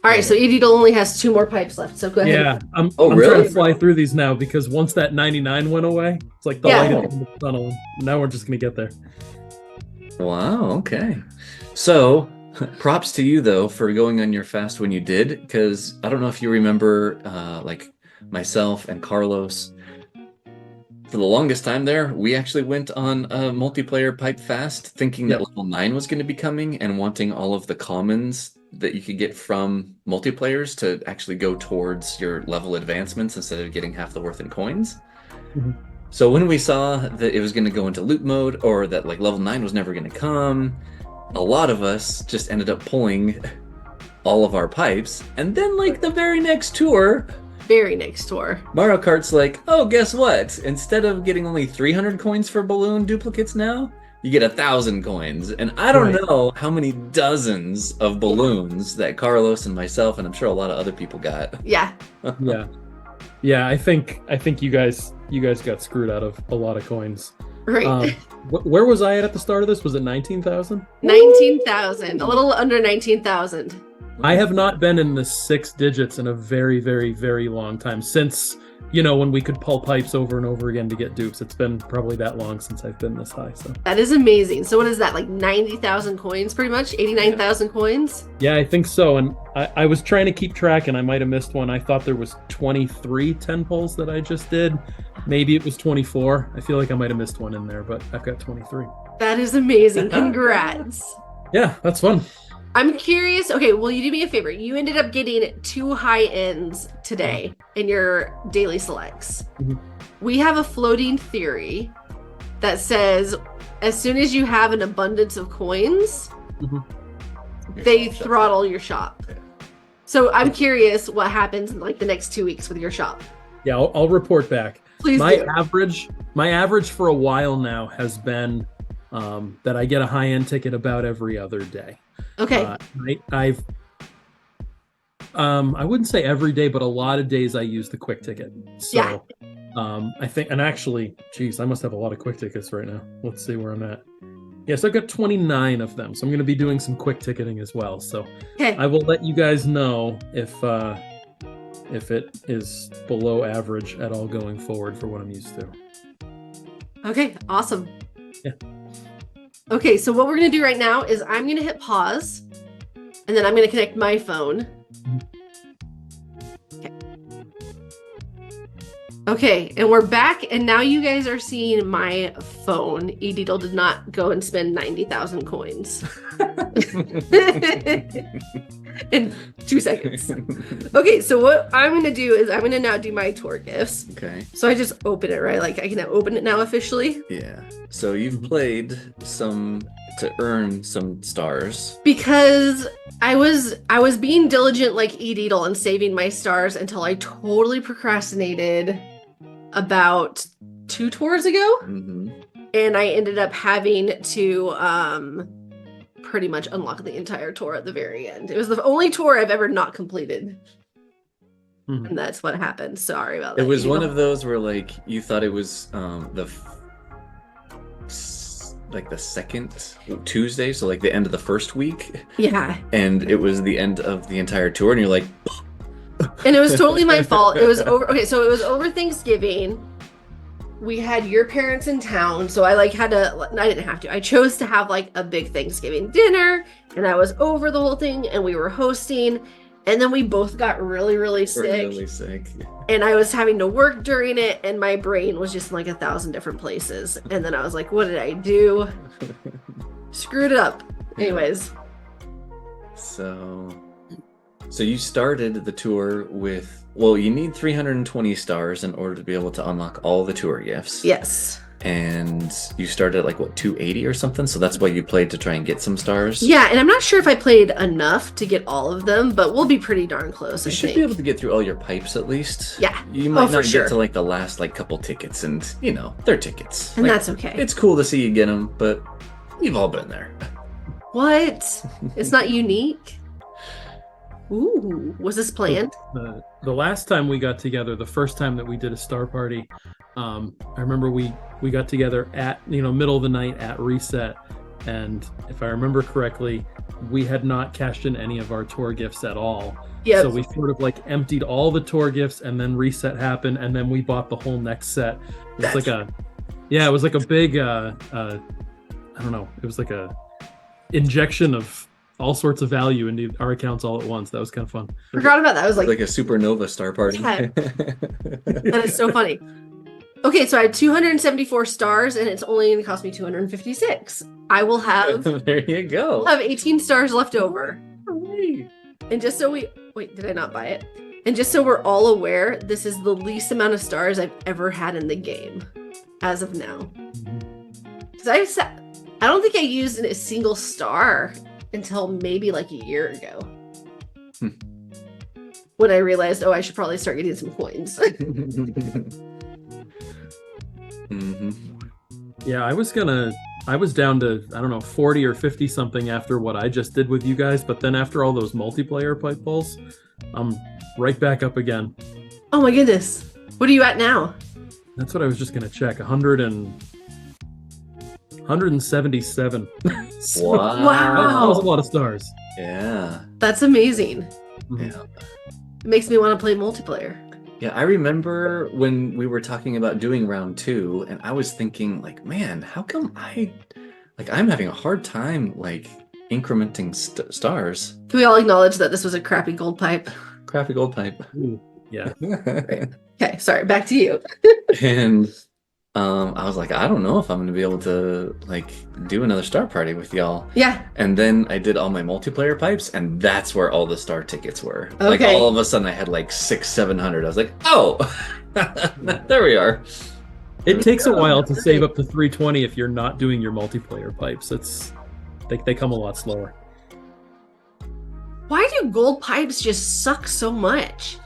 All right, so Eidle only has 2 more pipes left, so go ahead. Yeah, I'm really? trying to fly through these now because once that 99 went away, it's like the light at the end of the tunnel. Now we're just gonna get there. Wow, okay. So, props to you though for going on your fast when you did, because I don't know if you remember, like myself and Carlos, for the longest time there, we actually went on a multiplayer pipe fast, thinking that level 9 was going to be coming and wanting all of the commons that you could get from multiplayers to actually go towards your level advancements instead of getting half the worth in coins. Mhm. So when we saw that it was going to go into loot mode, or that like level 9 was never going to come, a lot of us just ended up pulling all of our pipes. And then like the very next tour, Mario Kart's like, oh, guess what? Instead of getting only 300 coins for balloon duplicates now, you get 1,000 coins. And I don't know how many dozens of balloons that Carlos and myself, and I'm sure a lot of other people got. Yeah. Yeah. I think you guys got screwed out of a lot of coins. Right. Where was I at the start of this? Was it 19,000? 19,000. A little under 19,000. I have not been in the 6 digits in a very, very, very long time. Since, when we could pull pipes over and over again to get dupes. It's been probably that long since I've been this high. So that is amazing. So what is that, like 90,000 coins pretty much? 89,000 coins? Yeah, I think so. And I was trying to keep track and I might have missed one. I thought there was 23 10 pulls that I just did. Maybe it was 24. I feel like I might have missed one in there, but I've got 23. That is amazing. Congrats. Yeah, that's fun. I'm curious. Okay, will you do me a favor? You ended up getting 2 high ends today in your daily selects. Mhm. We have a floating theory that says as soon as you have an abundance of coins, they throttle your shop. So I'm curious what happens in like the next 2 weeks with your shop. Yeah, I'll report back. Please My do. average for a while now has been that I get a high-end ticket about every other day. Okay. I wouldn't say every day, but a lot of days I use the quick ticket. So I think, and actually, geez, I must have a lot of quick tickets right now. Let's see where I'm at. Yes, I've got 29 of them. So I'm going to be doing some quick ticketing as well. So I will let you guys know if it is below average at all going forward for what I'm used to. Okay, awesome. Yeah. Okay, so what we're going to do right now is I'm going to hit pause, and then I'm going to connect my phone. Okay, and we're back, and now you guys are seeing my phone. Eidle did not go and spend 90,000 coins. In 2 seconds. Okay, so what I'm going to do is I'm going to now do my tour gifts. Okay. So I just open it, right? Like I can open it now officially. Yeah. So you've played some to earn some stars. Because I was being diligent like Eidle and saving my stars until I totally procrastinated about 2 tours ago. Mm-hmm. And I ended up having to pretty much unlock the entire tour at the very end. It was the only tour I've ever not completed. Mm-hmm. And that's what happened. Sorry about that. It was Eidle. one of those where like you thought it was the second Tuesday, so like the end of the first week. Yeah. And it was the end of the entire tour, and you're like, and it was totally my fault. It was over. Okay, so it was over Thanksgiving. We had your parents in town, so I didn't have to. I chose to have like a big Thanksgiving dinner, and I was over the whole thing, and we were hosting, and then we both got really, really sick. Really sick. And I was having to work during it, and my brain was just in like 1,000 different places. And then I was like, what did I do? Screwed it up. Anyways. So you started the tour with, well, you need 320 stars in order to be able to unlock all the tour gifts. Yes. And you started at like, what, 280 or something? So that's why you played to try and get some stars? Yeah, and I'm not sure if I played enough to get all of them, but we'll be pretty darn close, You I should think. be able to get through all your pipes at least. Yeah. You might for not sure. get to like the last like couple tickets, and they're tickets. And Like, that's okay. It's cool to see you get them, but we've all been there. What? It's not unique? Ooh, was this planned? The last time we got together, the first time that we did a star party, I remember we got together at middle of the night at reset, and if I remember correctly, we had not cashed in any of our tour gifts at all. Yep. So we sort of like emptied all the tour gifts, and then reset happened, and then we bought the whole next set. It was it was like a big I don't know, it was like a injection of all sorts of value into our accounts all at once. That was kind of fun. Forgot about that. I was like a supernova star party. Yeah. That is so funny. Okay, so I had 274 stars, and it's only going to cost me 256. I will have There you go. I'll have 18 stars left over. Hooray. And just so wait, did I not buy it? And just so we're all aware, this is the least amount of stars I've ever had in the game as of now. Because I don't think I used a single star until maybe like a year ago. When I realized, I should probably start getting some coins. Yeah, I was down to, I don't know, 40 or 50 something after what I just did with you guys, but then after all those multiplayer pipe pulls, I'm right back up again. Oh my goodness. What are you at now? That's what I was just going to check. 177. So, Wow. that was a lot of stars. Yeah. That's amazing. Yeah. It makes me want to play multiplayer. Yeah, I remember when we were talking about doing round 2, and I was thinking, like, man, how come I'm having a hard time, like, incrementing stars. Can we all acknowledge that this was a crappy gold pipe? Crappy gold pipe. Ooh, yeah. Okay, sorry, back to you. And I was like, I don't know if I'm going to be able to, like, do another star party with y'all. Yeah. And then I did all my multiplayer pipes, and that's where all the star tickets were. Like, Okay. all of a sudden, I had, like, 600-700. I was like, oh! There we are. It takes a while to save up to 320 if you're not doing your multiplayer pipes. They come a lot slower. Why do gold pipes just suck so much?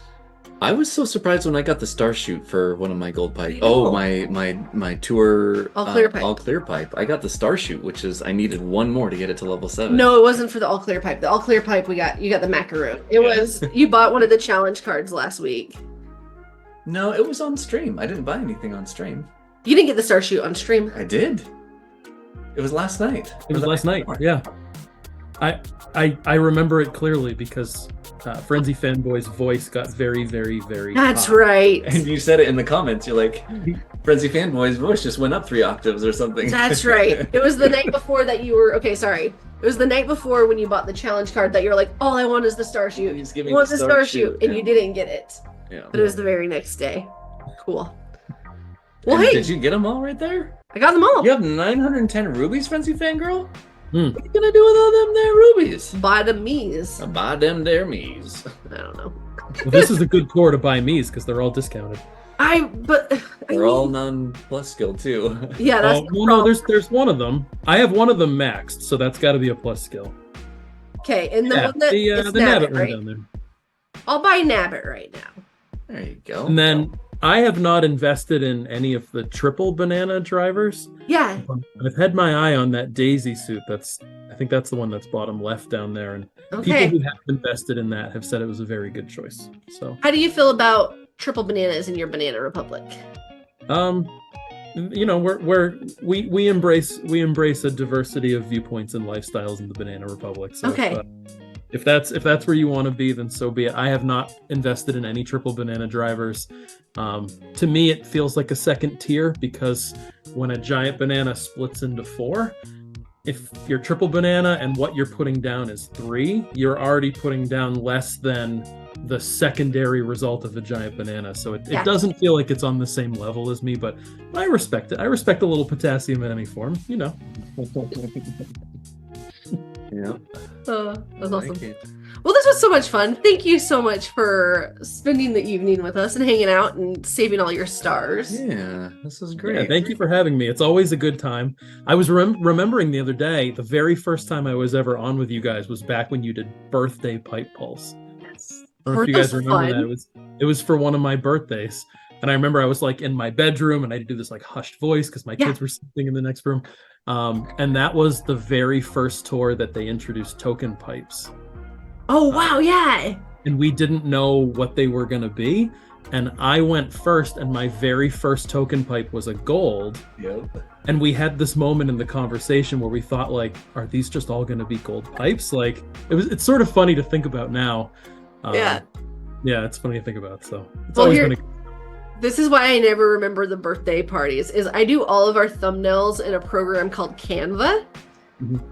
I was so surprised when I got the star shoot for one of my gold pipes. I know. Oh, my tour All clear pipe. all clear pipe. I got the star shoot, which is I needed one more to get it to level 7. No, it wasn't for the all clear pipe. The all clear pipe you got the macaroon. It was you bought one of the challenge cards last week. No, it was on stream. I didn't buy anything on stream. You didn't get the star shoot on stream. I did. It was last night. It was last night. Yeah. I remember it clearly because Frenzy Fanboy's voice got very, very, very That's high. right. And you said it in the comments. You're like, Frenzy Fanboy's voice just went up 3 octaves or something. That's right. It was the night before that you were okay, sorry. It was the night before when you bought the challenge card that you're like, all I want is the star shoot. He's giving I want the the star shoot, and yeah. you didn't get it. Yeah. But it was the very next day. Cool. Well, And hey, did you get them all right there? I got them all. You have 910 rubies, Frenzy Fangirl? Hmm. What are you gonna do with all them there rubies? Buy the me's. Buy them there me's. I don't know. Well, this is a good core to buy me's because they're all discounted. They're all non-plus skill too. Yeah, that's Oh, well, no, there's one of them. I have one of them maxed, so that's got to be a plus skill. okay. And the Yeah, one that it's the Nabbit Nabbit, one right? down there. I'll buy Nabbit right now. There you go. And then I have not invested in any of the triple banana drivers. Yeah. I've had my eye on that Daisy suit. I think that's the one that's bottom left down there. And Okay. people who have invested in that have said it was a very good choice. So, How do you feel about triple bananas in your Banana Republic? you know, we embrace a diversity of viewpoints and lifestyles in the Banana Republic. So Okay. if that's where you want to be, then so be it. I have not invested in any triple banana drivers. To me, it feels like a second tier because when a giant banana splits into 4, if you're triple banana and what you're putting down is 3, you're already putting down less than the secondary result of a giant banana. So it doesn't feel like it's on the same level as me, but I respect it. I respect a little potassium in any form, you know. Yeah. That's awesome. Thank you. Well, this was so much fun. Thank you so much for spending the evening with us and hanging out and saving all your stars. Yeah, this is great. Yeah, thank you for having me. It's always a good time. I was remembering the other day, the very first time I was ever on with you guys was back when you did birthday pipe pulse. Yes. I don't know if you guys Birthday's remember fun. that. It was for one of my birthdays. And I remember I was like in my bedroom and I had to do this like hushed voice because my kids were sleeping in the next room. And that was the very first tour that they introduced token pipes. Oh, wow. Yeah. and we didn't know what they were going to be. And I went first, and my very first token pipe was a gold. Yep. And we had this moment in the conversation where we thought, like, are these just all going to be gold pipes? Like, it's sort of funny to think about now. Yeah. Yeah, it's funny to think about. So it's Well, always here- been This is why I never remember the birthday parties, is I do all of our thumbnails in a program called Canva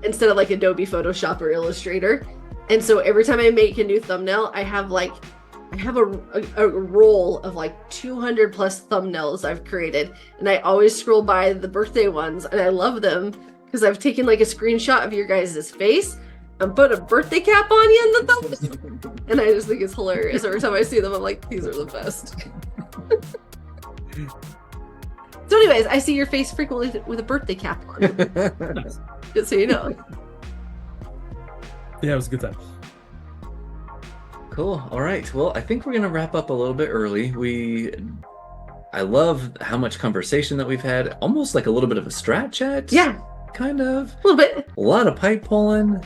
instead of like Adobe Photoshop or Illustrator. And so every time I make a new thumbnail, I have a roll of like 200 plus thumbnails I've created. And I always scroll by the birthday ones, and I love them because I've taken like a screenshot of your guys' face and put a birthday cap on you in the thumbnail. And I just think it's hilarious. Every time I see them, I'm like, these are the best. So anyways, I see your face frequently with a birthday cap on. Just so you know. Yeah, it was a good time. Cool. All right. Well, I think we're gonna wrap up a little bit early. I love how much conversation that we've had. Almost like a little bit of a strat chat. Yeah, Kind of. a little bit. A lot of pipe pulling.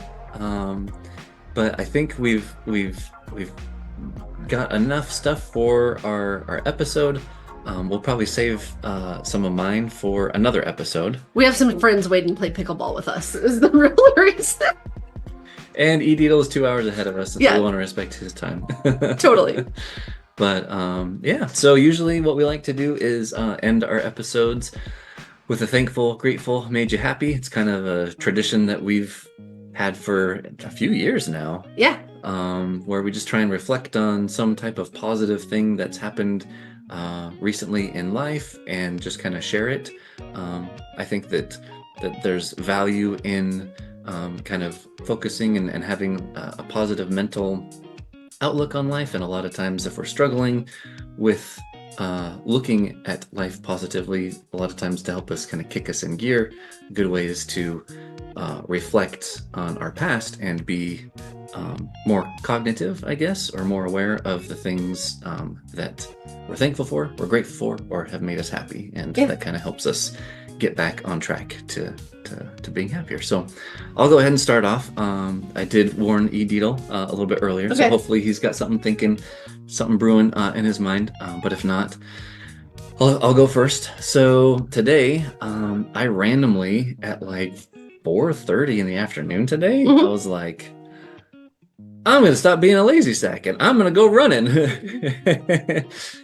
But I think we've got enough stuff for our episode. We'll probably save some of mine for another episode. We have some friends waiting to play pickleball with us. Is the real reason. And Eidle is 2 hours ahead of us, so Yeah. we want to respect his time. Totally. But yeah, so usually what we like to do is end our episodes with a thankful, grateful, made you happy. It's kind of a tradition that we've had for a few years now. Yeah. Where we just try and reflect on some type of positive thing that's happened recently in life and just kind of share it. I think that there's value in kind of focusing and having a positive mental outlook on life. And a lot of times if we're struggling with looking at life positively, a lot of times to help us kind of kick us in gear, good ways to reflect on our past and be more cognitive, I guess, or more aware of the things that we're thankful for, we're grateful for, or have made us happy. And that kind of helps us get back on track to being happier. So I'll go ahead and start off. I did warn Eidle a little bit earlier, so hopefully he's got something brewing in his mind. But if not, I'll go first. So today, I randomly at like 4:30 in the afternoon today, I was like, I'm going to stop being a lazy sack and I'm going to go running.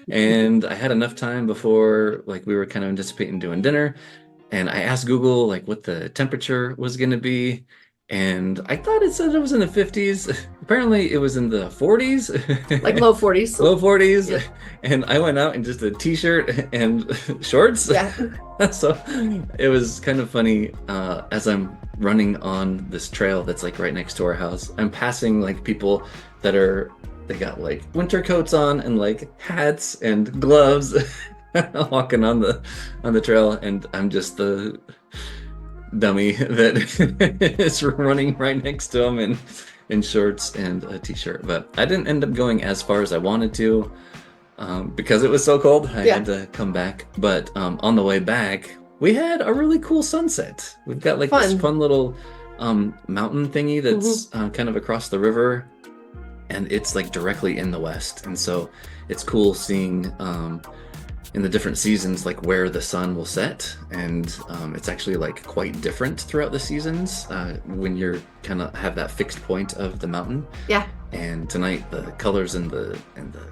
And I had enough time before like we were kind of anticipating doing dinner. And I asked Google like what the temperature was going to be. And I thought it said it was in the 50s. Apparently it was in the 40s. Like low 40s. Low 40s. Yeah. And I went out in just a t-shirt and shorts. Yeah. So it was kind of funny as I'm running on this trail that's like right next to our house. I'm passing like people they got like winter coats on and like hats and gloves walking on the trail, and I'm just the dummy that is running right next to them in shorts and a t-shirt. But I didn't end up going as far as I wanted to because it was so cold. I had to come back. But on the way back, we had a really cool sunset. We've got like this fun little mountain thingy that's kind of across the river, and it's like directly in the west. And so it's cool seeing in the different seasons like where the sun will set, and it's actually like quite different throughout the seasons when you're kind of have that fixed point of the mountain. Yeah. And tonight the colors in the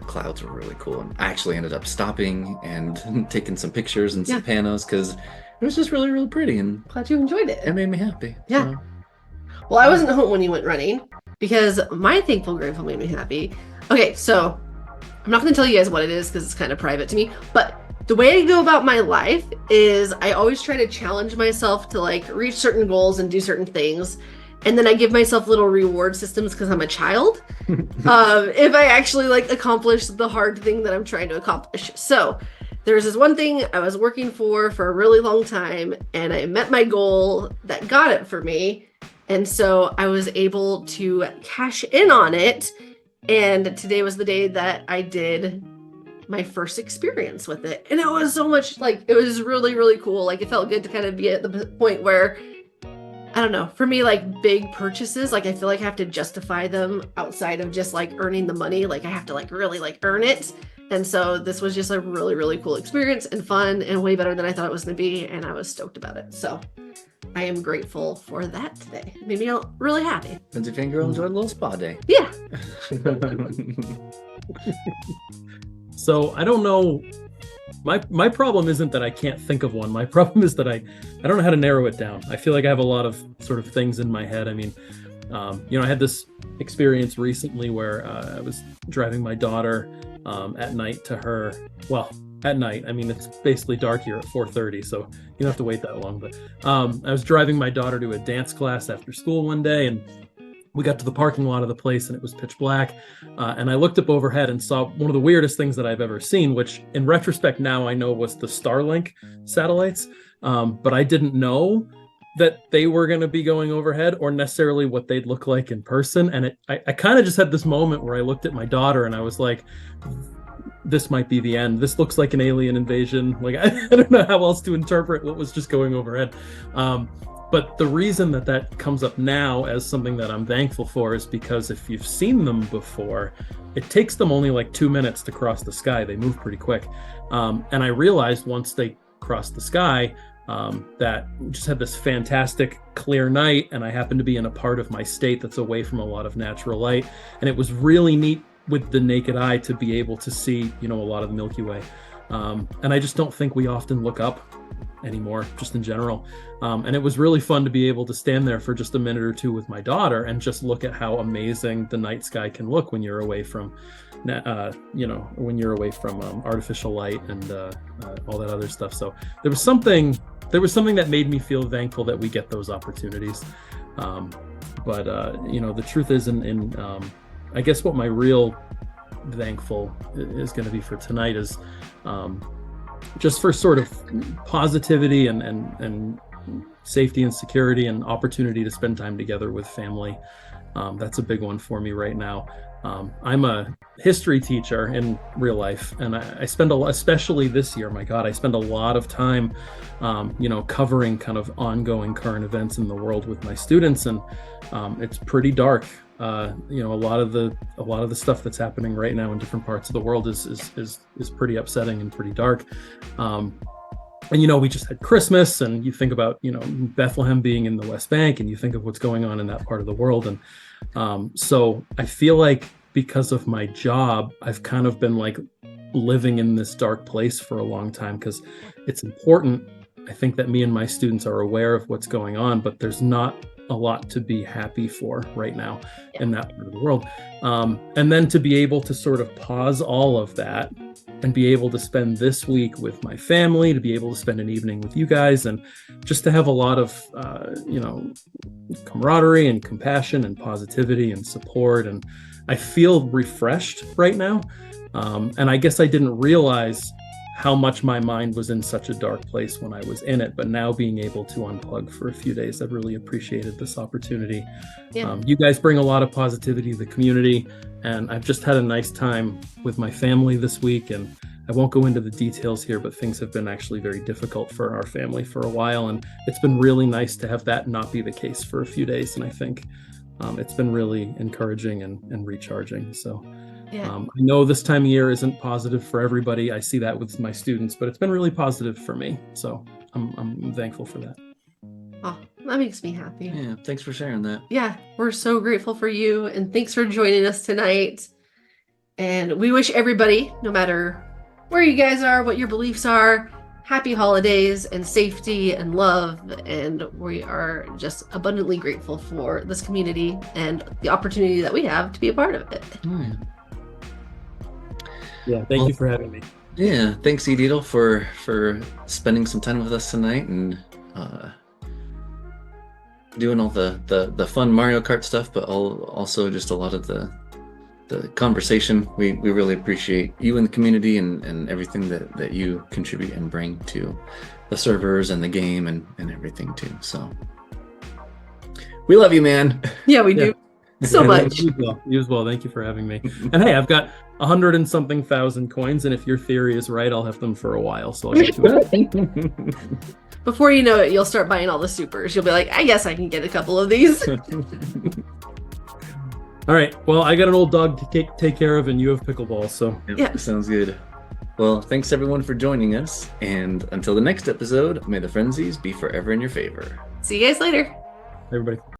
clouds were really cool, and I actually ended up stopping and taking some pictures and some panos because it was just really, really pretty, and Glad you enjoyed it. it made me happy. Yeah. So, Well, I wasn't home when you went running because my thankful grateful made me happy. Okay, so I'm not going to tell you guys what it is because it's kind of private to me, but the way I go about my life is I always try to challenge myself to like reach certain goals and do certain things. And then I give myself little reward systems because I'm a child. If I actually like accomplish the hard thing that I'm trying to accomplish. So there's this one thing I was working for a really long time, and I met my goal that got it for me. And so I was able to cash in on it. And today was the day that I did my first experience with it. And it was so much like, it was really, really cool. Like it felt good to kind of be at the point where I don't know. For me, like big purchases, like I feel like I have to justify them outside of just like earning the money. Like I have to like really like earn it. And so this was just a really, really cool experience and fun and way better than I thought it was going to be. And I was stoked about it. So I am grateful for that today. It made me really happy. Frenzy Fangirl enjoyed a little spa day. Yeah. So I don't know. My problem isn't that I can't think of one. My problem is that I don't know how to narrow it down. I feel like I have a lot of sort of things in my head. I mean, I had this experience recently where I was driving my daughter at night to her. Well, at night. I mean, it's basically dark here at 4:30, so you don't have to wait that long. But I was driving my daughter to a dance class after school one day, and we got to the parking lot of the place and it was pitch black. And I looked up overhead and saw one of the weirdest things that I've ever seen, which in retrospect now I know was the Starlink satellites. But I didn't know that they were going to be going overhead or necessarily what they'd look like in person. And I kind of just had this moment where I looked at my daughter and I was like, this might be the end. This looks like an alien invasion. Like, I don't know how else to interpret what was just going overhead. But the reason that comes up now as something that I'm thankful for is because if you've seen them before, it takes them only like 2 minutes to cross the sky. They move pretty quick. And I realized once they crossed the sky that we just had this fantastic clear night, and I happened to be in a part of my state that's away from a lot of natural light. And it was really neat with the naked eye to be able to see, a lot of the Milky Way. And I just don't think we often look up anymore, just in general. And it was really fun to be able to stand there for just a minute or two with my daughter and just look at how amazing the night sky can look when you're away from, artificial light and all that other stuff. So there was something that made me feel thankful that we get those opportunities. But the truth is, I guess what my real thankful is going to be for tonight is just for sort of positivity and safety and security and opportunity to spend time together with family. That's a big one for me right now. I'm a history teacher in real life, and I spend especially this year, my God, I spend a lot of time, covering kind of ongoing current events in the world with my students, and it's pretty dark. A lot of the stuff that's happening right now in different parts of the world is pretty upsetting and pretty dark. And we just had Christmas, and you think about Bethlehem being in the West Bank, and you think of what's going on in that part of the world, and so I feel like because of my job, I've kind of been like living in this dark place for a long time, because it's important, I think, that me and my students are aware of what's going on, but there's not a lot to be happy for right now in that part of the world. And then to be able to sort of pause all of that and be able to spend this week with my family, to be able to spend an evening with you guys, and just to have a lot of, camaraderie and compassion and positivity and support. And I feel refreshed right now. And I guess I didn't realize how much my mind was in such a dark place when I was in it, but now being able to unplug for a few days, I've really appreciated this opportunity. Yeah. You guys bring a lot of positivity to the community, and I've just had a nice time with my family this week, and I won't go into the details here, but things have been actually very difficult for our family for a while, and it's been really nice to have that not be the case for a few days, and I think it's been really encouraging and recharging. So yeah. I know this time of year isn't positive for everybody. I see that with my students, but it's been really positive for me. So I'm thankful for that. Oh, that makes me happy. Yeah, thanks for sharing that. Yeah, we're so grateful for you, and thanks for joining us tonight. And we wish everybody, no matter where you guys are, what your beliefs are, happy holidays and safety and love. And we are just abundantly grateful for this community and the opportunity that we have to be a part of it. Yeah, thank you for having me. Yeah, thanks, Eidle, for spending some time with us tonight and doing all the fun Mario Kart stuff, but also just a lot of the conversation. We really appreciate you and the community and everything that you contribute and bring to the servers and the game and everything too. So we love you, man. Yeah, we do. so much. You as well. You as well. Thank you for having me. And hey, I've got 100 and something thousand coins, and if your theory is right, I'll have them for a while. So I'll get to it. Before you know it, you'll start buying all the supers. You'll be like, I guess I can get a couple of these. All right. Well, I got an old dog to take care of, and you have pickleball. So Yep, Yeah. sounds good. Well, thanks everyone for joining us, and until the next episode, may the frenzies be forever in your favor. See you guys later. everybody.